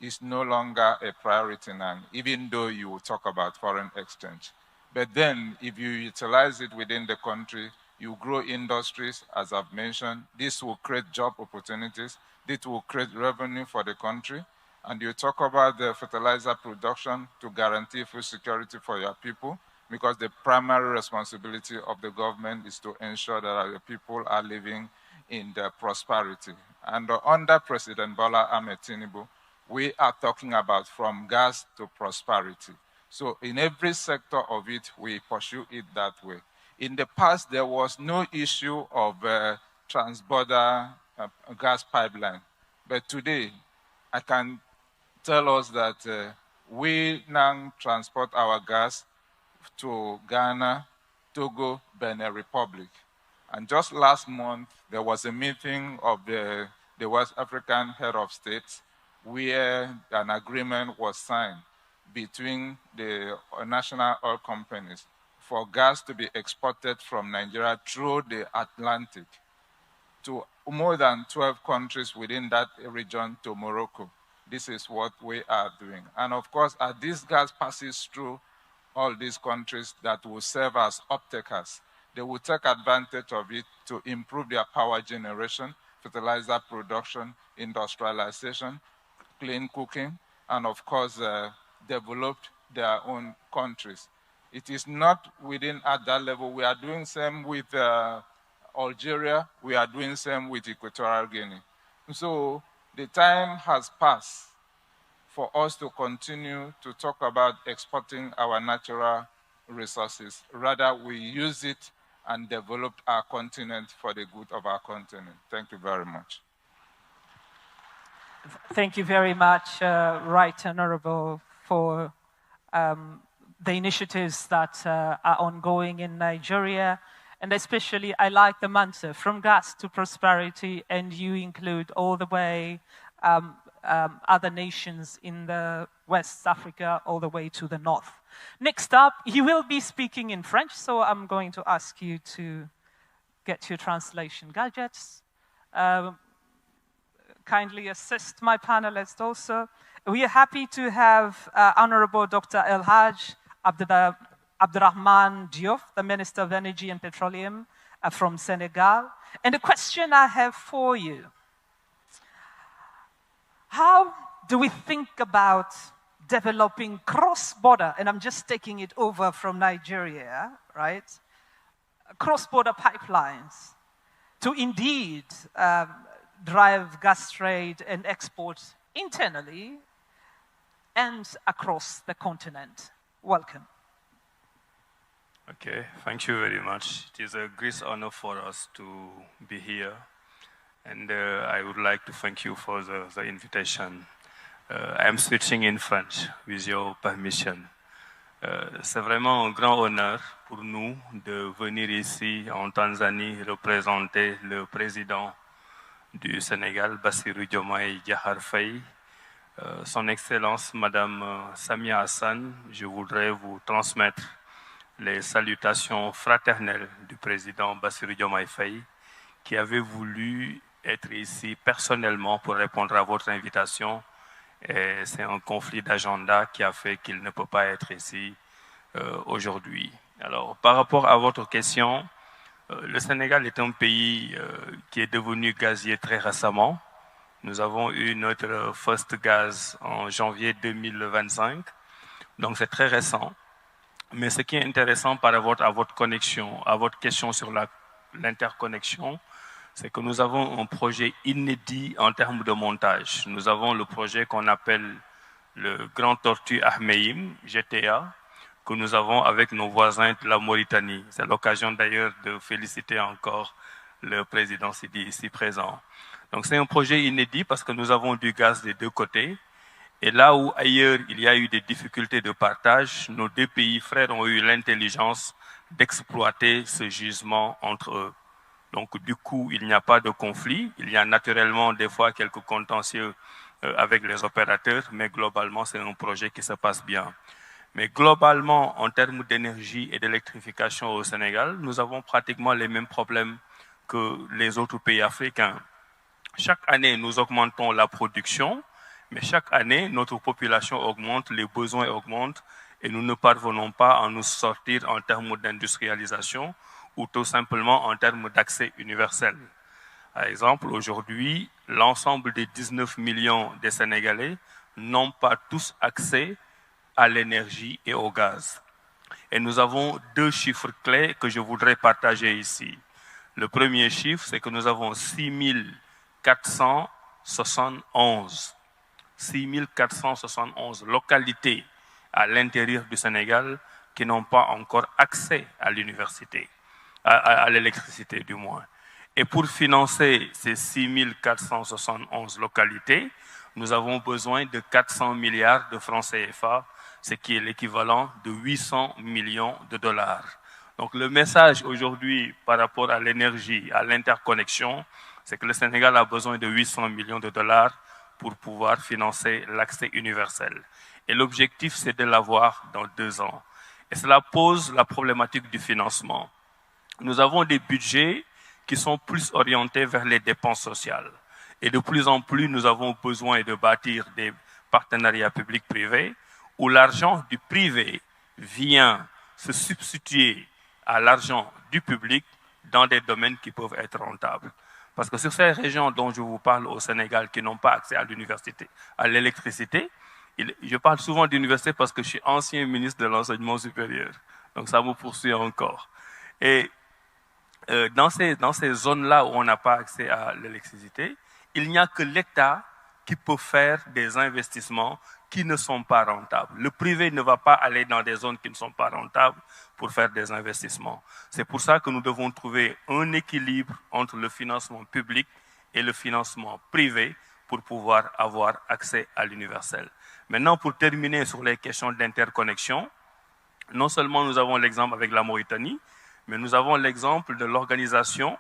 is no longer a priority now, even though you talk about foreign exchange. But then if you utilize it within the country, you grow industries, as I've mentioned. This will create job opportunities. This will create revenue for the country. And you talk about the fertilizer production to guarantee food security for your people, because the primary responsibility of the government is to ensure that our people are living in the prosperity. And under President Bola Ahmed Tinubu, we are talking about from gas to prosperity. So in every sector of it, we pursue it that way. In the past, there was no issue of transborder gas pipeline. But today, I can tell us that we now transport our gas to Ghana, Togo, Benin Republic. And just last month, there was a meeting of the West African head of states where an agreement was signed between the national oil companies for gas to be exported from Nigeria through the Atlantic to more than 12 countries within that region to Morocco. This is what we are doing. And of course, as this gas passes through all these countries that will serve as off-takers, they will take advantage of it to improve their power generation, fertilizer production, industrialization, clean cooking, and of course, develop their own countries. It is not within at that level. We are doing same with Algeria. We are doing same with Equatorial Guinea. So the time has passed for us to continue to talk about exporting our natural resources. Rather, we use it and develop our continent for the good of our continent. Thank you very much. Thank you very much, Right Honorable, for the initiatives that are ongoing in Nigeria. And especially, I like the mantra, from gas to prosperity, and you include all the way other nations in the West Africa, all the way to the north. Next up, you will be speaking in French, so I'm going to ask you to get your translation gadgets. Kindly assist my panelists also. We are happy to have Honorable Dr. El Haj Abdurrahman Diouf, the Minister of Energy and Petroleum from Senegal. And the question I have for you, how do we think about developing cross-border, and I'm just taking it over from Nigeria, right? Cross-border pipelines to indeed drive gas trade and export internally and across the continent. Welcome. Okay, thank you very much. It is a great honor for us to be here, and I would like to thank you for the invitation. I am switching in French, with your permission. C'est vraiment un grand honneur pour nous de venir ici en Tanzanie représenter le président du Sénégal, Bassirou Diomaye Diakhar Faye, Son Excellence Madame Samia Hassan. Je voudrais vous transmettre les salutations fraternelles du président Bassirou Diomaye Faye, qui avait voulu être ici personnellement pour répondre à votre invitation. Et c'est un conflit d'agenda qui a fait qu'il ne peut pas être ici aujourd'hui. Alors, par rapport à votre question, le Sénégal est un pays qui est devenu gazier très récemment. Nous avons eu notre first gaz en janvier 2025, donc c'est très récent. Mais ce qui est intéressant par rapport à votre connexion, à votre question sur l'interconnexion, c'est que nous avons un projet inédit en termes de montage. Nous avons le projet qu'on appelle le Grand Tortue Ahmeyim, GTA, que nous avons avec nos voisins de la Mauritanie. C'est l'occasion d'ailleurs de féliciter encore le président Sidi ici présent. Donc c'est un projet inédit parce que nous avons du gaz des deux côtés. Et là où ailleurs il y a eu des difficultés de partage, nos deux pays frères ont eu l'intelligence d'exploiter ce gisement entre eux. Donc du coup, il n'y a pas de conflit. Il y a naturellement des fois quelques contentieux avec les opérateurs, mais globalement, c'est un projet qui se passe bien. Mais globalement, en termes d'énergie et d'électrification au Sénégal, nous avons pratiquement les mêmes problèmes que les autres pays africains. Chaque année, nous augmentons la production, mais chaque année, notre population augmente, les besoins augmentent, et nous ne parvenons pas à nous sortir en termes d'industrialisation ou tout simplement en termes d'accès universel. Par exemple, aujourd'hui, l'ensemble des 19 millions de Sénégalais n'ont pas tous accès à l'énergie et au gaz. Et nous avons deux chiffres clés que je voudrais partager ici. Le premier chiffre, c'est que nous avons 6471 localités à l'intérieur du Sénégal qui n'ont pas encore accès à l'université, à l'électricité du moins. Et pour financer ces 6471 localités, nous avons besoin de 400 milliards de francs CFA, ce qui est l'équivalent de 800 millions de dollars. Donc le message aujourd'hui par rapport à l'énergie, à l'interconnexion, c'est que le Sénégal a besoin de 800 millions de dollars pour pouvoir financer l'accès universel. Et l'objectif, c'est de l'avoir dans 2 ans. Et cela pose la problématique du financement. Nous avons des budgets qui sont plus orientés vers les dépenses sociales. Et de plus en plus, nous avons besoin de bâtir des partenariats publics-privés où l'argent du privé vient se substituer à l'argent du public dans des domaines qui peuvent être rentables. Parce que sur ces régions dont je vous parle au Sénégal qui n'ont pas accès à l'université, à l'électricité, je parle souvent d'université parce que je suis ancien ministre de l'enseignement supérieur. Donc ça me poursuit encore. Et dans ces zones-là où on n'a pas accès à l'électricité, il n'y a que l'État qui peut faire des investissements qui ne sont pas rentables. Le privé ne va pas aller dans des zones qui ne sont pas rentables pour faire des investissements. C'est pour ça que nous devons trouver un équilibre entre le financement public et le financement privé pour pouvoir avoir accès à l'universel. Maintenant, pour terminer sur les questions d'interconnexion, non seulement nous avons l'exemple avec la Mauritanie, mais nous avons l'exemple de l'organisation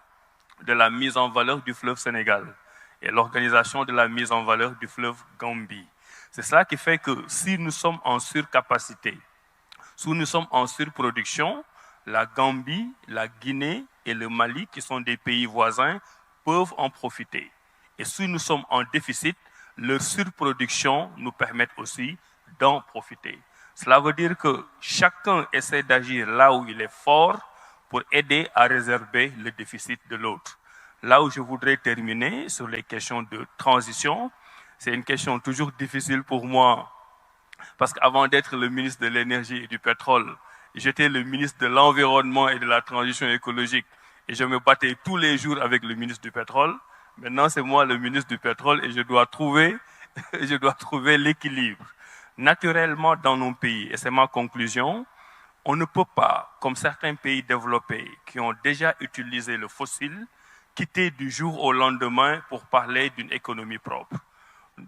de la mise en valeur du fleuve Sénégal et l'organisation de la mise en valeur du fleuve Gambie. C'est cela qui fait que si nous sommes en surcapacité, si nous sommes en surproduction, la Gambie, la Guinée et le Mali, qui sont des pays voisins, peuvent en profiter. Et si nous sommes en déficit, leur surproduction nous permet aussi d'en profiter. Cela veut dire que chacun essaie d'agir là où il est fort pour aider à réserver le déficit de l'autre. Là où je voudrais terminer sur les questions de transition, c'est une question toujours difficile pour moi, parce qu'avant d'être le ministre de l'énergie et du pétrole, j'étais le ministre de l'environnement et de la transition écologique, et je me battais tous les jours avec le ministre du pétrole. Maintenant, c'est moi le ministre du pétrole et je dois trouver l'équilibre. Naturellement, dans nos pays, et c'est ma conclusion, on ne peut pas, comme certains pays développés qui ont déjà utilisé le fossile, quitter du jour au lendemain pour parler d'une économie propre.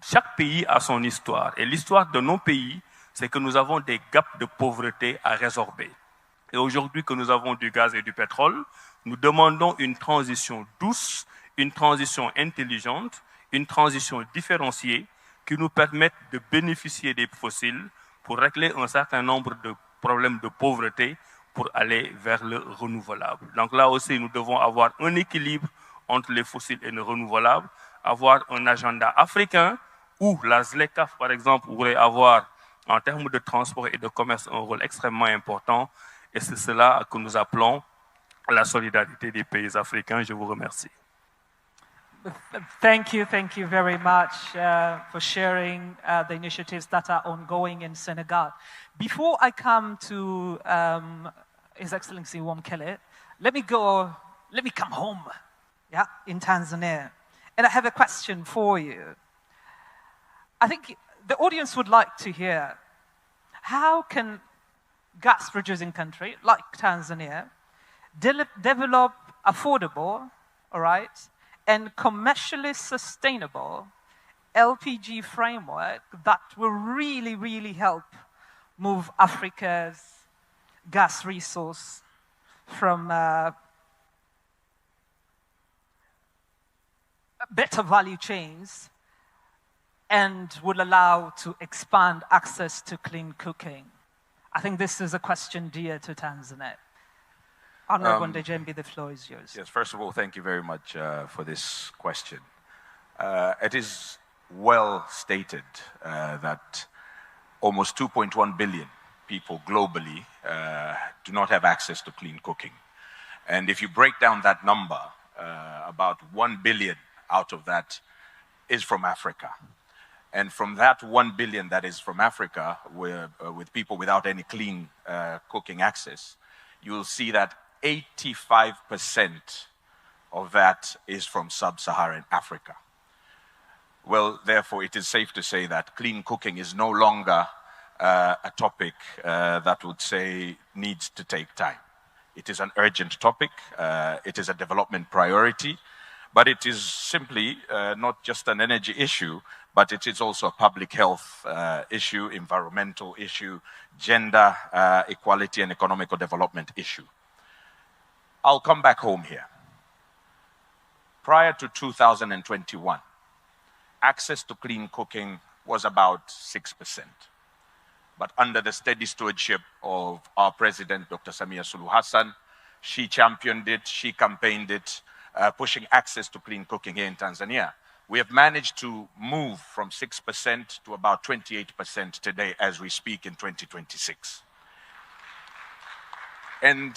Chaque pays a son histoire. Et l'histoire de nos pays, c'est que nous avons des gaps de pauvreté à résorber. Et aujourd'hui que nous avons du gaz et du pétrole, nous demandons une transition douce, une transition intelligente, une transition différenciée qui nous permette de bénéficier des fossiles pour régler un certain nombre de problèmes de pauvreté pour aller vers le renouvelable. Donc là aussi, nous devons avoir un équilibre entre les fossiles et le renouvelable, avoir un agenda africain où la ZLECAf, par exemple, pourrait avoir, en termes de transport et de commerce, un rôle extrêmement important. Et c'est cela que nous appelons la solidarité des pays africains. Je vous remercie. Thank you very much for sharing the initiatives that are ongoing in Senegal. Before I come to His Excellency Wamkele, let me come home, yeah, in Tanzania. And I have a question for you. I think the audience would like to hear, how can gas-producing country like Tanzania develop affordable, all right, and commercially sustainable LPG framework that will really, really help move Africa's gas resource from better value chains and would allow to expand access to clean cooking? I think this is a question dear to Tanzania. Honorable Ndejembi, the floor is yours. Yes, first of all, thank you very much for this question. It is well stated that almost 2.1 billion people globally do not have access to clean cooking. And if you break down that number, about 1 billion out of that is from Africa. And from that 1 billion that is from Africa, with people without any clean cooking access, you will see that 85% of that is from sub-Saharan Africa. Well, therefore, it is safe to say that clean cooking is no longer a topic that would say needs to take time. It is an urgent topic. It is a development priority. But it is simply not just an energy issue, but it is also a public health issue, environmental issue, gender equality and economical development issue. I'll come back home here. Prior to 2021, access to clean cooking was about 6%. But under the steady stewardship of our president, Dr. Samia Suluhu Hassan, she championed it, she campaigned it, pushing access to clean cooking here in Tanzania. We have managed to move from 6% to about 28% today as we speak in 2026. And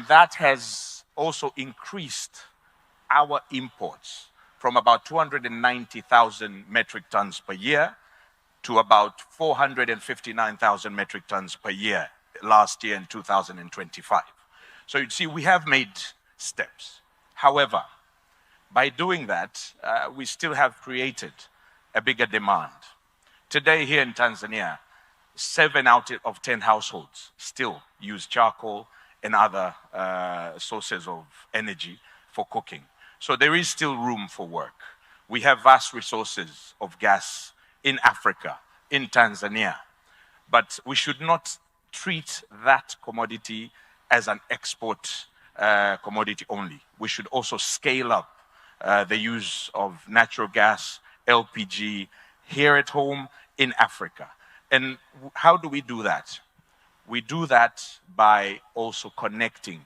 that has also increased our imports from about 290,000 metric tons per year to about 459,000 metric tons per year last year in 2025. So you see, we have made steps. However, by doing that, we still have created a bigger demand. Today here in Tanzania, 7 out of 10 households still use charcoal and other sources of energy for cooking. So there is still room for work. We have vast resources of gas in Africa, in Tanzania, but we should not treat that commodity as an export commodity only. We should also scale up the use of natural gas, LPG, here at home in Africa. And how do we do that? We do that by also connecting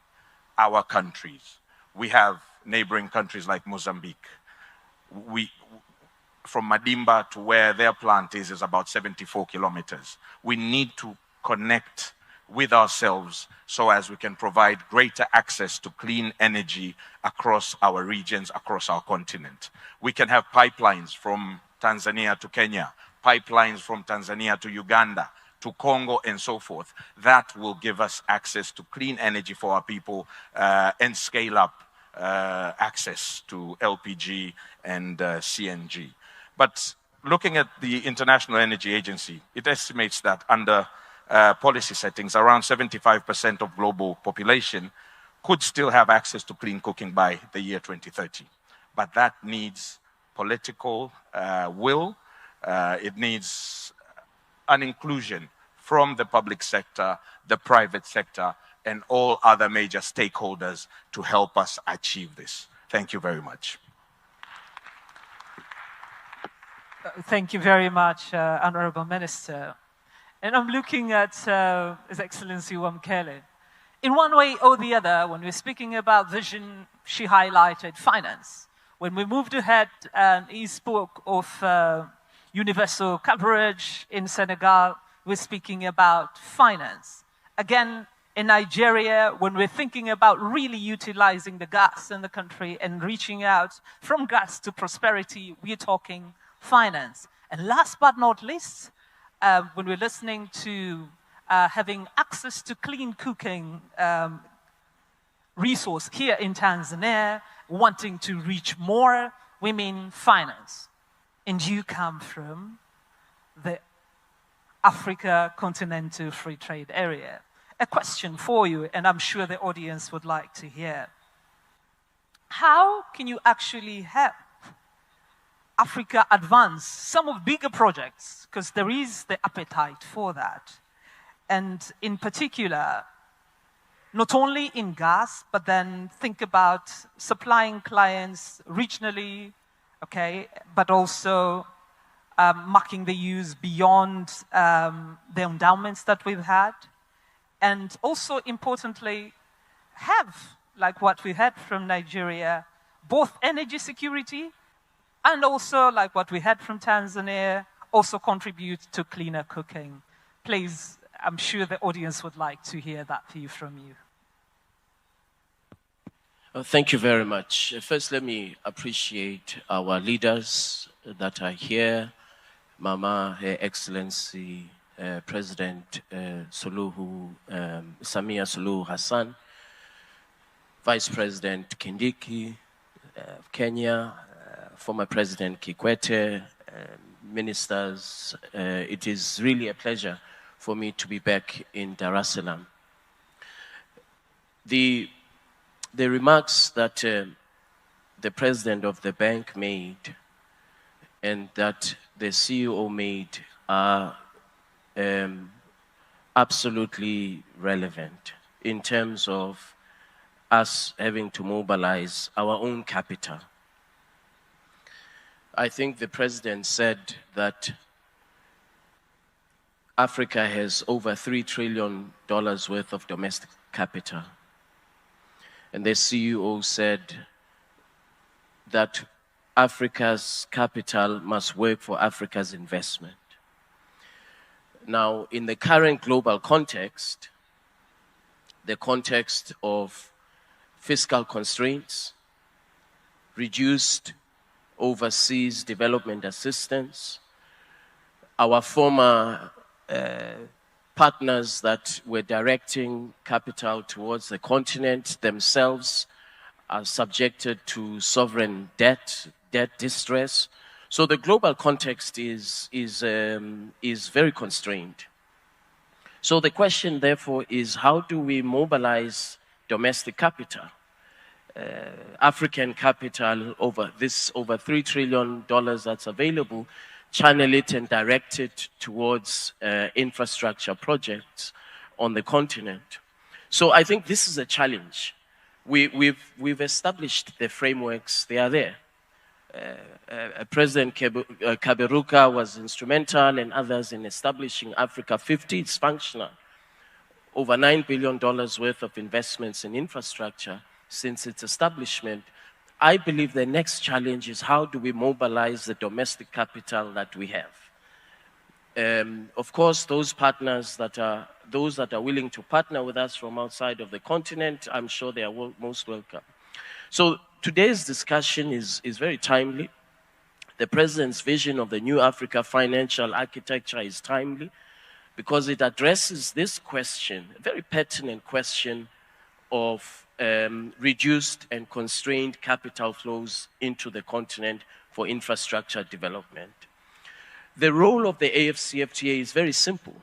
our countries. We have neighboring countries like Mozambique. From Madimba to where their plant is about 74 kilometers. We need to connect with ourselves so as we can provide greater access to clean energy across our regions, across our continent. We can have pipelines from Tanzania to Kenya, pipelines from Tanzania to Uganda, to Congo and so forth. That will give us access to clean energy for our people and scale up access to LPG and CNG. But looking at the International Energy Agency, it estimates that under policy settings, around 75% of global population could still have access to clean cooking by the year 2030. But that needs political will. It needs an inclusion from the public sector, the private sector, and all other major stakeholders to help us achieve this. Thank you very much. Thank you very much, Honorable Minister. And I'm looking at His Excellency Wamkele. In one way or the other, when we're speaking about vision, she highlighted finance. When we moved ahead, he spoke of universal coverage in Senegal. We're speaking about finance. Again, in Nigeria, when we're thinking about really utilizing the gas in the country and reaching out from gas to prosperity, we're talking finance. And last but not least, when we're listening to having access to clean cooking resource here in Tanzania, wanting to reach more, we mean finance. And you come from the Africa Continental Free Trade Area. A question for you, and I'm sure the audience would like to hear. How can you actually help Africa advance some of bigger projects? Because there is the appetite for that. And in particular, not only in gas, but then think about supplying clients regionally, okay, but also marking the use beyond the endowments that we've had. And also, importantly, have, like what we had from Nigeria, both energy security and also, like what we had from Tanzania, also contribute to cleaner cooking. Please, I'm sure the audience would like to hear that view from you. Thank you very much. First, let me appreciate our leaders that are here. Mama, Her Excellency, President Samia Suluhu Hassan, Vice President Kindiki of Kenya, former President Kikwete, ministers. It is really a pleasure for me to be back in Dar es Salaam. The remarks that the president of the bank made and that the CEO made are absolutely relevant in terms of us having to mobilize our own capital. I think the president said that Africa has over $3 trillion worth of domestic capital. And the CEO said that Africa's capital must work for Africa's investment. Now, in the current global context, the context of fiscal constraints, reduced overseas development assistance, our former partners that were directing capital towards the continent themselves are subjected to sovereign debt distress. So the global context is very constrained. So the question, therefore, is how do we mobilize domestic capital? African capital, over $3 trillion that's available, channel it and direct it towards infrastructure projects on the continent. So I think this is a challenge. We've established the frameworks, they are there. President Kaberuka was instrumental and others in establishing Africa 50. It's functional. Over $9 billion worth of investments in infrastructure since its establishment. I believe the next challenge is how do we mobilize the domestic capital that we have. Of course, those partners that are willing to partner with us from outside of the continent, I'm sure they are most welcome. So today's discussion is very timely. The President's vision of the new Africa financial architecture is timely because it addresses this question, a very pertinent question of reduced and constrained capital flows into the continent for infrastructure development. The role of the AFCFTA is very simple.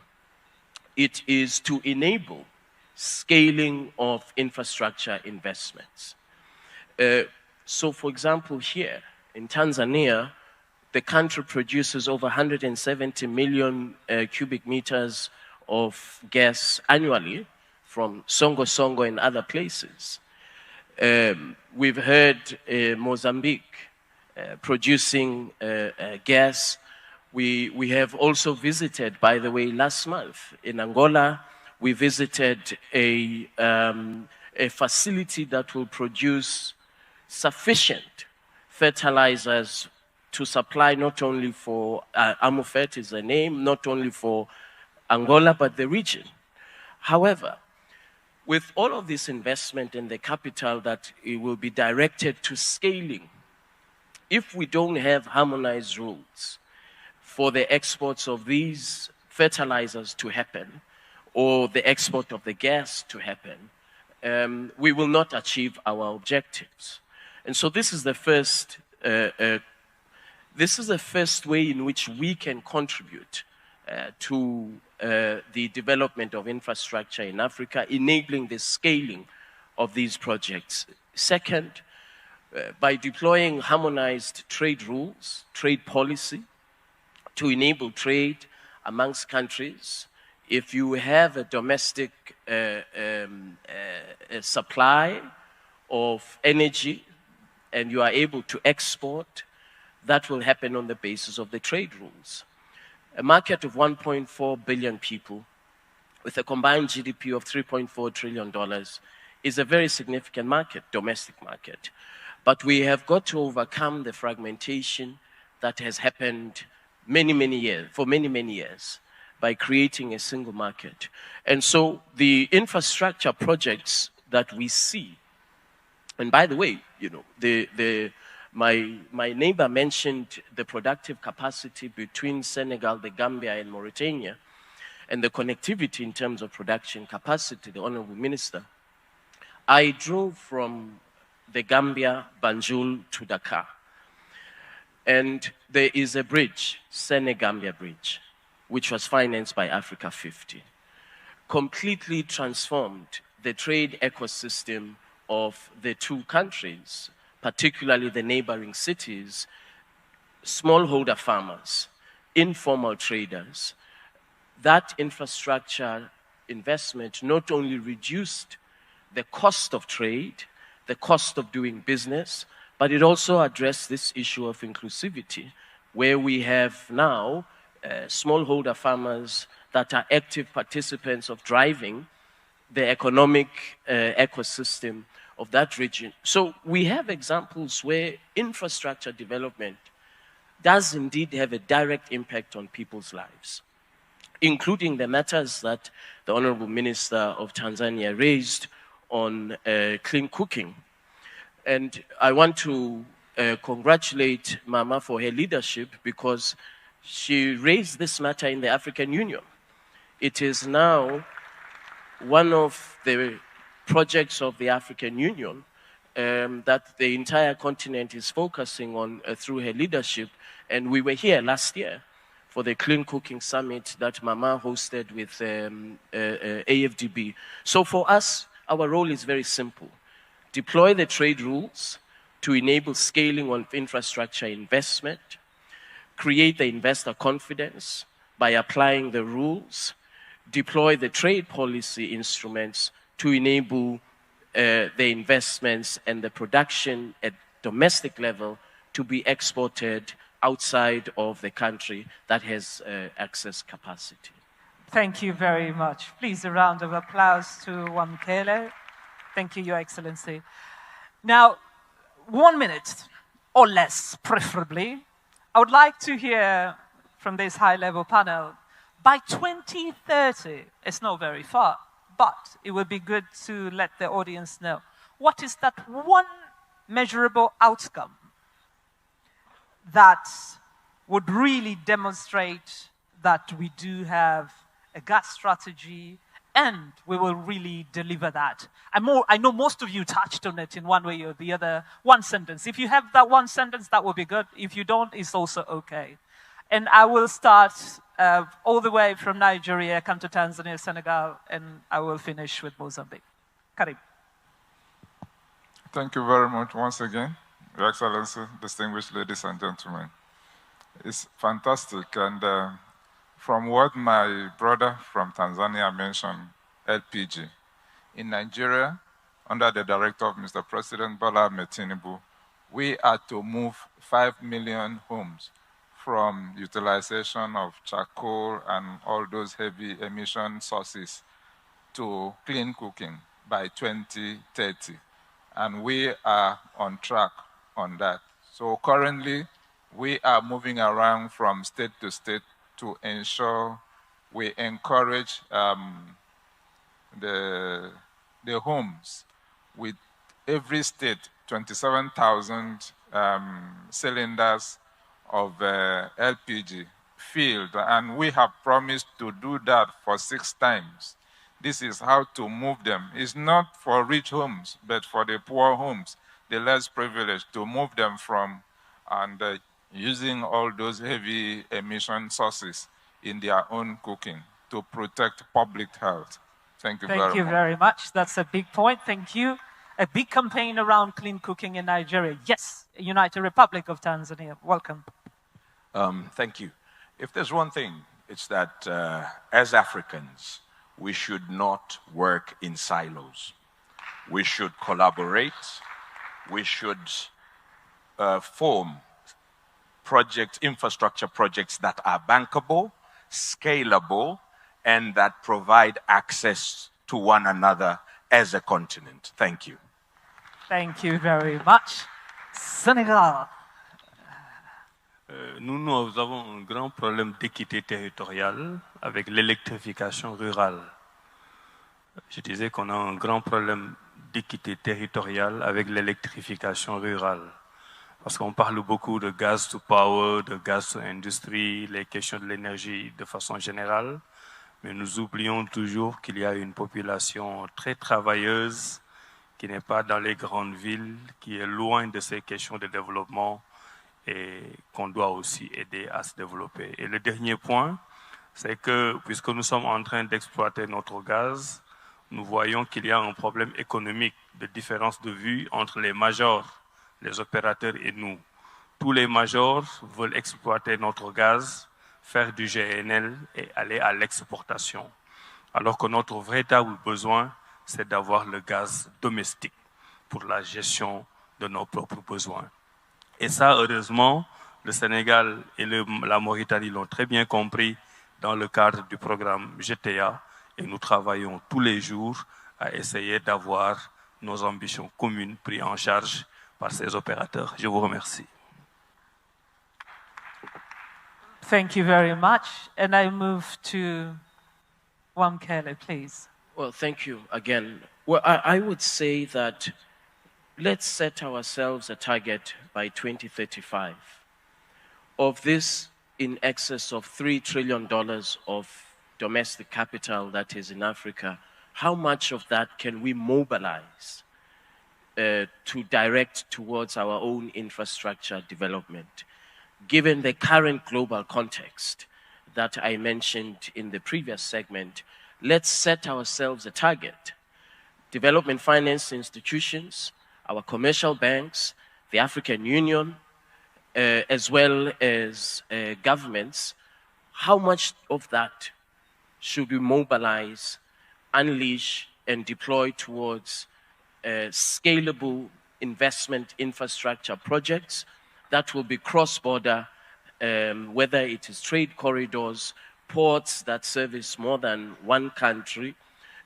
It is to enable scaling of infrastructure investments. So, for example, here in Tanzania, the country produces over 170 million cubic meters of gas annually from Songo and other places. We've heard Mozambique producing gas. We have also visited, by the way, last month in Angola, we visited a facility that will produce sufficient fertilizers to supply not only for, Amufet is the name, not only for Angola, but the region. However, with all of this investment and the capital that it will be directed to scaling, if we don't have harmonized rules for the exports of these fertilizers to happen, or the export of the gas to happen, we will not achieve our objectives. And so this is the first way in which we can contribute to the development of infrastructure in Africa, enabling the scaling of these projects. Second, by deploying harmonized trade rules, trade policy, to enable trade amongst countries. If you have a domestic supply of energy and you are able to export, that will happen on the basis of the trade rules. A market of 1.4 billion people with a combined GDP of $3.4 trillion is a very significant market, domestic market. But we have got to overcome the fragmentation that has happened for many years, by creating a single market. And so the infrastructure projects that we see, and by the way, you know, my neighbor mentioned the productive capacity between Senegal, the Gambia, and Mauritania, and the connectivity in terms of production capacity, the Honorable Minister. I drove from the Gambia, Banjul, to Dakar. And there is a bridge, Senegambia Bridge, which was financed by Africa 50, completely transformed the trade ecosystem of the two countries, particularly the neighboring cities, smallholder farmers, informal traders. That infrastructure investment not only reduced the cost of trade, the cost of doing business, But it also addressed this issue of inclusivity, where we have now smallholder farmers that are active participants of driving the economic ecosystem of that region. So we have examples where infrastructure development does indeed have a direct impact on people's lives, including the matters that the Honorable Minister of Tanzania raised on clean cooking. And I want to congratulate Mama for her leadership, because she raised this matter in the African Union. It is now one of the projects of the African Union that the entire continent is focusing on through her leadership. And we were here last year for the Clean Cooking Summit that Mama hosted with AFDB. So for us, our role is very simple. Deploy the trade rules to enable scaling of infrastructure investment, create the investor confidence by applying the rules, deploy the trade policy instruments to enable the investments and the production at domestic level to be exported outside of the country that has access capacity. Thank you very much. Please, a round of applause to Wamkele. Thank you, Your Excellency. Now, 1 minute or less, preferably, I would like to hear from this high-level panel, by 2030, it's not very far, but it would be good to let the audience know, what is that one measurable outcome that would really demonstrate that we do have a gas strategy and we will really deliver that? I know most of you touched on it in one way or the other. One sentence. If you have that one sentence, that would be good. If you don't, it's also okay. And I will start all the way from Nigeria, come to Tanzania, Senegal, and I will finish with Mozambique. Karim. Thank you very much once again, Your Excellency, distinguished ladies and gentlemen. It's fantastic, and from what my brother from Tanzania mentioned, LPG. In Nigeria, under the directive of Mr. President Bola Ahmed Tinubu, we are to move 5 million homes from utilization of charcoal and all those heavy emission sources to clean cooking by 2030. And we are on track on that. So currently, we are moving around from state to state to ensure we encourage the homes with every state 27,000 cylinders of LPG filled, and we have promised to do that for 6 times. This is how to move them. It's not for rich homes, but for the poor homes, the less privileged, to move them from and using all those heavy emission sources in their own cooking to protect public health. Thank you very much. Thank you very much. That's a big point. Thank you. A big campaign around clean cooking in Nigeria. Yes, United Republic of Tanzania. Welcome. Thank you. If there's one thing, it's that as Africans, we should not work in silos. We should collaborate. We should form infrastructure projects that are bankable, scalable, and that provide access to one another as a continent. Thank you. Thank you very much. Senegal. Nous avons un grand problème d'équité territoriale avec l'électrification rurale. Je disais qu'on a un grand problème d'équité territoriale avec l'électrification rurale. Parce qu'on parle beaucoup de gaz to power, de gaz to industrie, les questions de l'énergie de façon générale. Mais nous oublions toujours qu'il y a une population très travailleuse qui n'est pas dans les grandes villes, qui est loin de ces questions de développement et qu'on doit aussi aider à se développer. Et le dernier point, c'est que puisque nous sommes en train d'exploiter notre gaz, nous voyons qu'il y a un problème économique de différence de vue entre les majors, les opérateurs et nous. Tous les majors veulent exploiter notre gaz, faire du GNL et aller à l'exportation. Alors que notre véritable besoin, c'est d'avoir le gaz domestique pour la gestion de nos propres besoins. Et ça, heureusement, le Sénégal et la Mauritanie l'ont très bien compris dans le cadre du programme GTA, et nous travaillons tous les jours à essayer d'avoir nos ambitions communes prises en charge par ces opérateurs. Je vous remercie. Thank you very much. And I move to Wamkele, please. Well, thank you again. Well, I would say that let's set ourselves a target by 2035 of this in excess of $3 trillion of domestic capital that is in Africa. How much of that can we mobilize to direct towards our own infrastructure development? Given the current global context that I mentioned in the previous segment, let's set ourselves a target. Development finance institutions, our commercial banks, the African Union, as well as governments, how much of that should we mobilize, unleash, and deploy towards scalable investment infrastructure projects that will be cross-border, whether it is trade corridors, ports that service more than one country,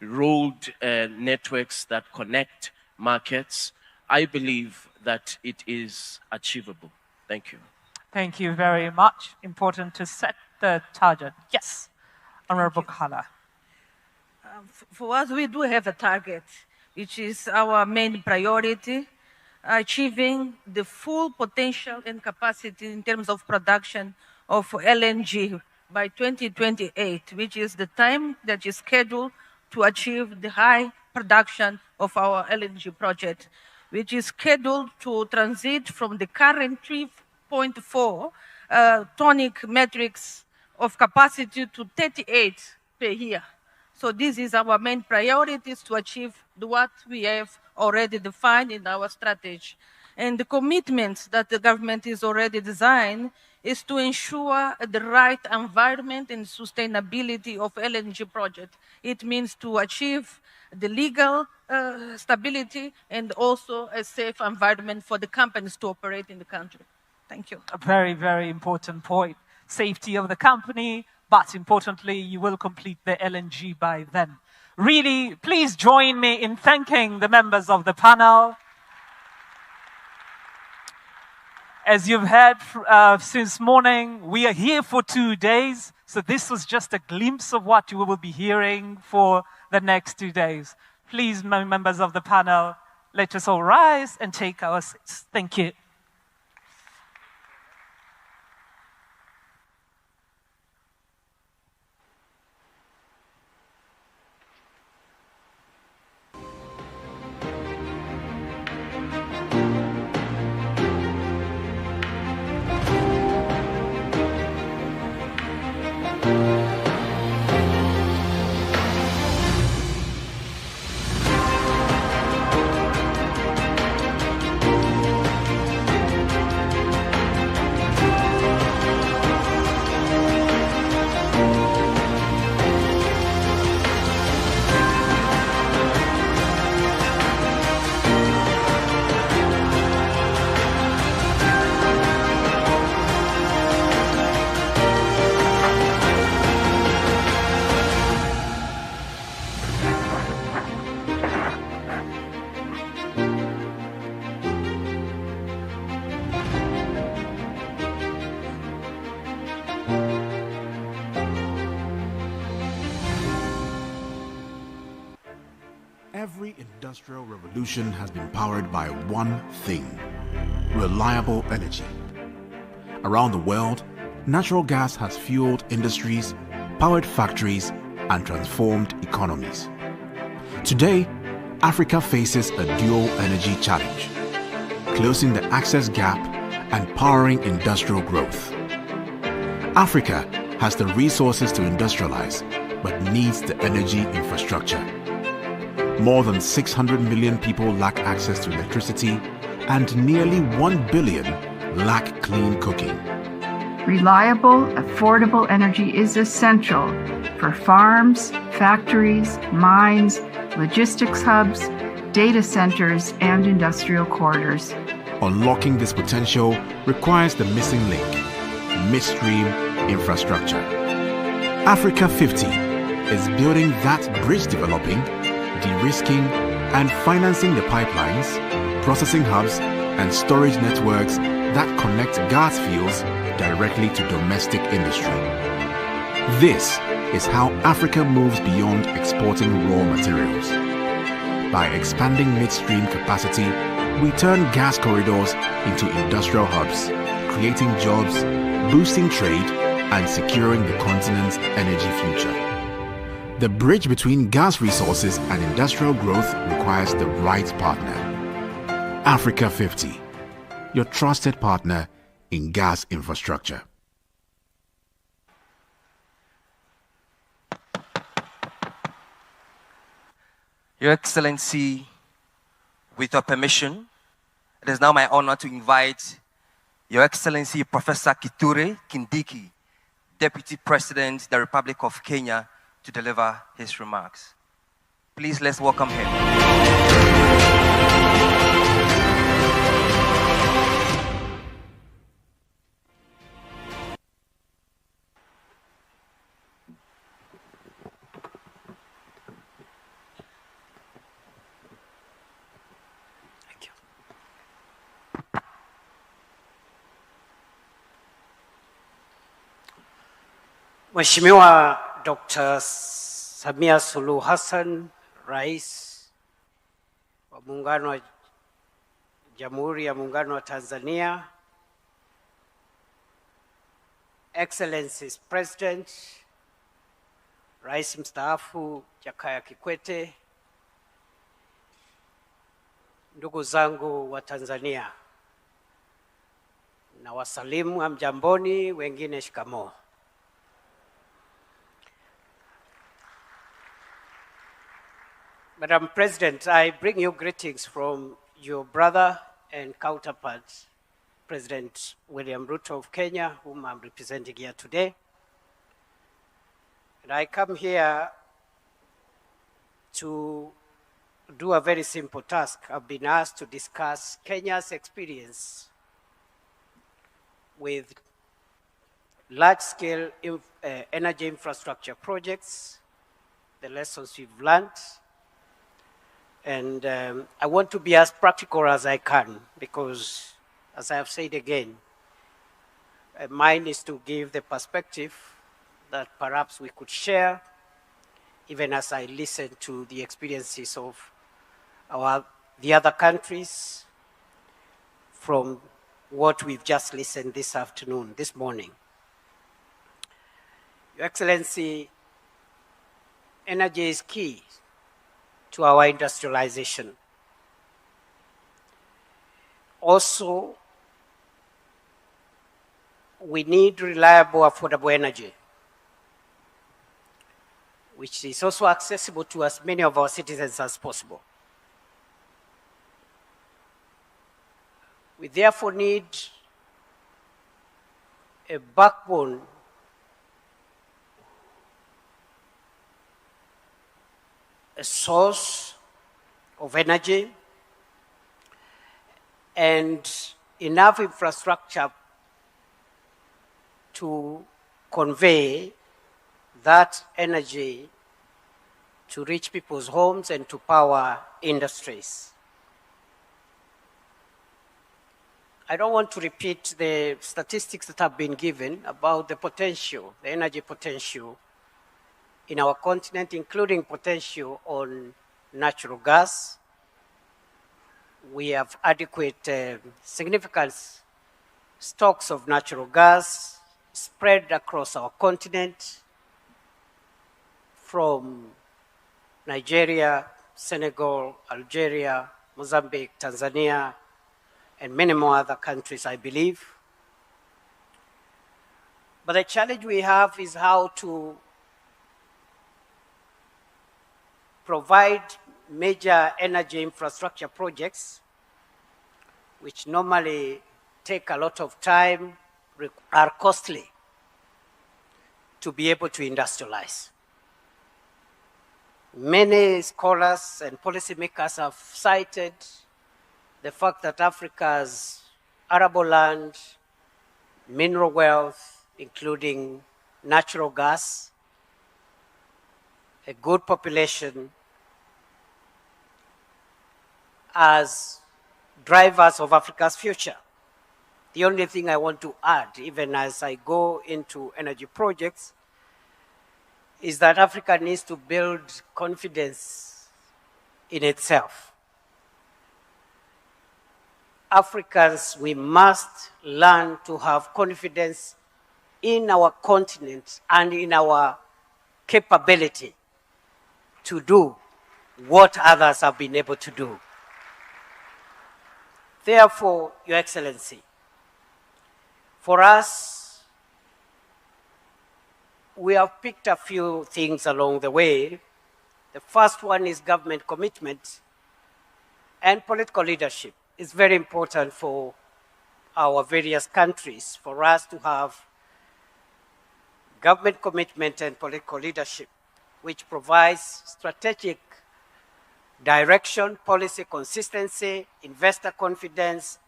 road networks that connect markets. I believe that it is achievable. Thank you. Thank you very much. Important to set the target. Yes, Honorable Kala. For us, we do have a target, which is our main priority, achieving the full potential and capacity in terms of production of LNG by 2028, which is the time that is scheduled to achieve the high production of our LNG project, which is scheduled to transit from the current 3.4 tonic metrics of capacity to 38 per year. So this is our main priorities to achieve what we have already defined in our strategy. And the commitments that the government is already designed is to ensure the right environment and sustainability of LNG project. It means to achieve the legal stability and also a safe environment for the companies to operate in the country. Thank you. A very, very important point. Safety of the company, but importantly, you will complete the LNG by then. Really, please join me in thanking the members of the panel. As you've heard since morning, we are here for 2 days. So this was just a glimpse of what you will be hearing for the next 2 days. Please, members of the panel, let us all rise and take our seats. Thank you. Every industrial revolution has been powered by one thing: reliable energy. Around the world, natural gas has fueled industries, powered factories, and transformed economies. Today, Africa faces a dual energy challenge: closing the access gap and powering industrial growth. Africa has the resources to industrialize, but needs the energy infrastructure. More than 600 million people lack access to electricity, and nearly 1 billion lack clean cooking. Reliable, affordable energy is essential for farms, factories, mines, logistics hubs, data centers, and industrial corridors. Unlocking this potential requires the missing link: midstream infrastructure. Africa 50 is building that bridge, developing, de-risking, and financing the pipelines, processing hubs, and storage networks that connect gas fields directly to domestic industry. This is how Africa moves beyond exporting raw materials. By expanding midstream capacity, we turn gas corridors into industrial hubs, creating jobs, boosting trade, and securing the continent's energy future. The bridge between gas resources and industrial growth requires the right partner. Africa 50, your trusted partner in gas infrastructure. Your Excellency, with your permission, it is now my honor to invite Your Excellency Professor Kithure Kindiki, Deputy President of the Republic of Kenya, to deliver his remarks. Please, let's welcome him. Mheshimiwa Dr. Samia Suluhu Hassan, Rais wa Muungano wa Jamhuri ya Muungano wa Tanzania, Excellencies President, Rais mstaafu Jakaya Kikwete, ndugu zangu wa Tanzania, na wasalimu hamjamboni, wengine shikamoo. Madam President, I bring you greetings from your brother and counterpart, President William Ruto of Kenya, whom I'm representing here today. And I come here to do a very simple task. I've been asked to discuss Kenya's experience with large-scale energy infrastructure projects, the lessons we've learned. And I want to be as practical as I can because, as I have said again, mine is to give the perspective that perhaps we could share, even as I listen to the experiences of the other countries from what we've just listened this morning. Your Excellency, energy is key to our industrialization. Also, we need reliable, affordable energy, which is also accessible to as many of our citizens as possible. We therefore need a backbone a source of energy and enough infrastructure to convey that energy to reach people's homes and to power industries. I don't want to repeat the statistics that have been given about the potential, the energy potential in our continent, including potential on natural gas. We have adequate, significant stocks of natural gas spread across our continent from Nigeria, Senegal, Algeria, Mozambique, Tanzania, and many more other countries, I believe. But the challenge we have is how to provide major energy infrastructure projects, which normally take a lot of time, are costly, to be able to industrialize. Many scholars and policymakers have cited the fact that Africa's arable land, mineral wealth, including natural gas, a good population, as drivers of Africa's future. The only thing I want to add, even as I go into energy projects, is that Africa needs to build confidence in itself. Africans, we must learn to have confidence in our continent and in our capability to do what others have been able to do. Therefore, Your Excellency, for us, we have picked a few things along the way. The first one is government commitment and political leadership. It's very important for our various countries for us to have government commitment and political leadership, which provides strategic direction, policy consistency, investor confidence,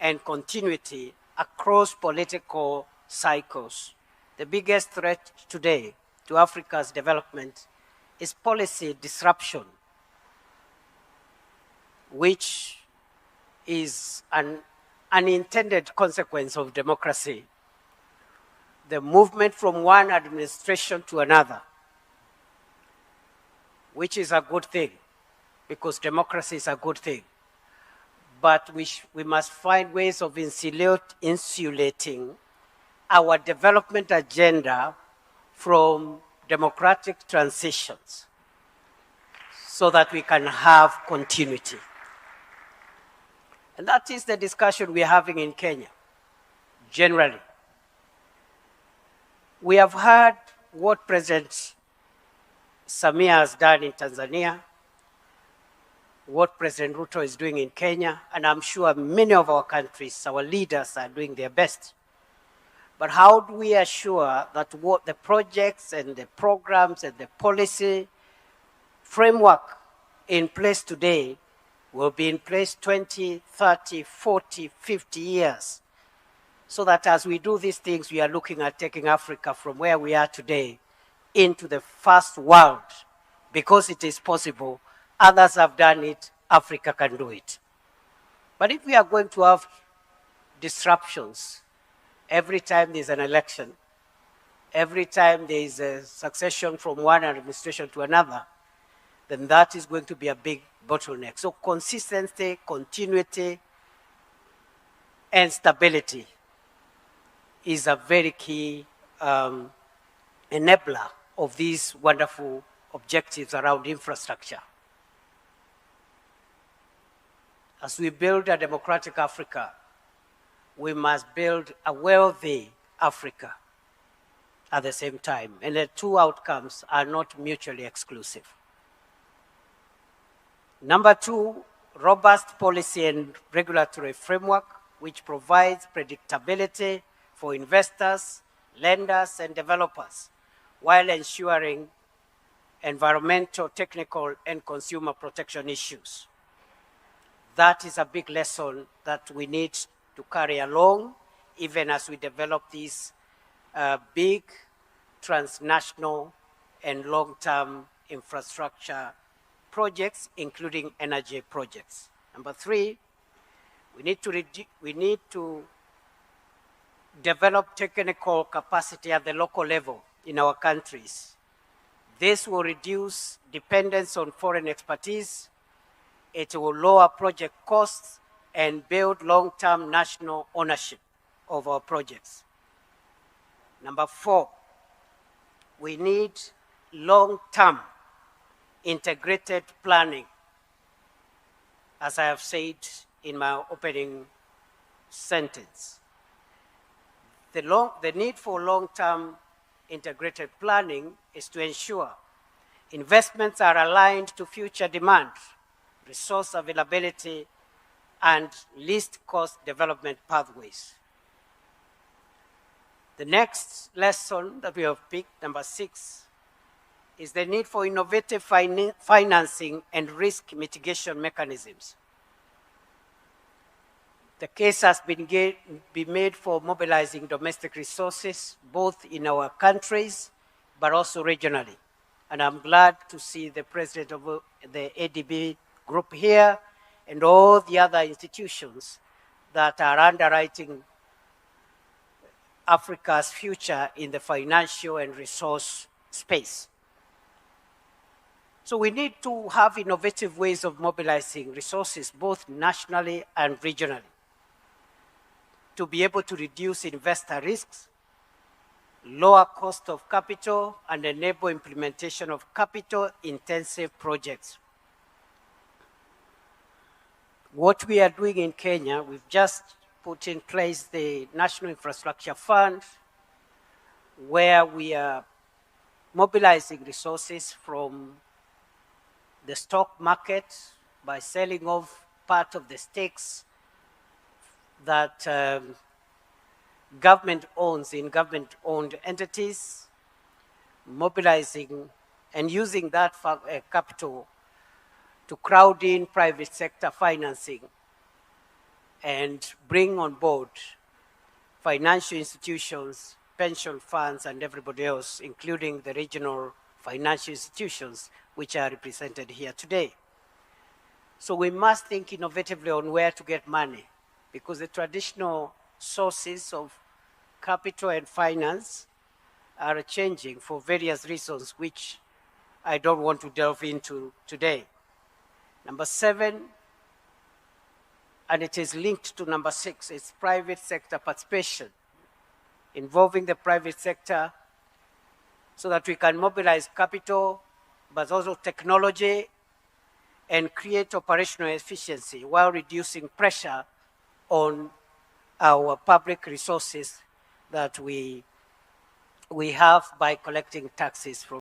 and continuity across political cycles. The biggest threat today to Africa's development is policy disruption, which is an unintended consequence of democracy. The movement from one administration to another, which is a good thing, because democracy is a good thing. But we must find ways of insulating our development agenda from democratic transitions so that we can have continuity. And that is the discussion we're having in Kenya, generally. We have heard what President Samia has done in Tanzania, what President Ruto is doing in Kenya, and I'm sure many of our countries, our leaders are doing their best. But how do we assure that what the projects and the programs and the policy framework in place today will be in place 20, 30, 40, 50 years, so that as we do these things, we are looking at taking Africa from where we are today into the first world, because it is possible. Others have done it, Africa can do it. But if we are going to have disruptions every time there's an election, every time there is a succession from one administration to another, then that is going to be a big bottleneck. So consistency, continuity, and stability is a very key enabler of these wonderful objectives around infrastructure. As we build a democratic Africa, we must build a wealthy Africa at the same time. And the two outcomes are not mutually exclusive. Number two, robust policy and regulatory framework, which provides predictability for investors, lenders, and developers, while ensuring environmental, technical, and consumer protection issues. That is a big lesson that we need to carry along, even as we develop these big transnational and long-term infrastructure projects, including energy projects. Number three, we need to develop technical capacity at the local level in our countries. This will reduce dependence on foreign expertise. It will lower project costs and build long-term national ownership of our projects. Number four, we need long-term integrated planning, as I have said in my opening sentence. The need for long-term integrated planning is to ensure investments are aligned to future demand, resource availability, and least cost development pathways. The next lesson that we have picked, number 6, is the need for innovative financing and risk mitigation mechanisms. The case has been made for mobilizing domestic resources, both in our countries, but also regionally. And I'm glad to see the president of the ADB group here and all the other institutions that are underwriting Africa's future in the financial and resource space. So we need to have innovative ways of mobilizing resources, both nationally and regionally, to be able to reduce investor risks, lower cost of capital, and enable implementation of capital-intensive projects. What we are doing in Kenya, we've just put in place the National Infrastructure Fund, where we are mobilizing resources from the stock market by selling off part of the stakes that government owns in government-owned entities, mobilizing and using that capital to crowd in private sector financing and bring on board financial institutions, pension funds, and everybody else, including the regional financial institutions, which are represented here today. So we must think innovatively on where to get money, because the traditional sources of capital and finance are changing for various reasons, which I don't want to delve into today. Number 7, and it is linked to number 6, is private sector participation, involving the private sector so that we can mobilize capital, but also technology, and create operational efficiency while reducing pressure on our public resources that we have by collecting taxes from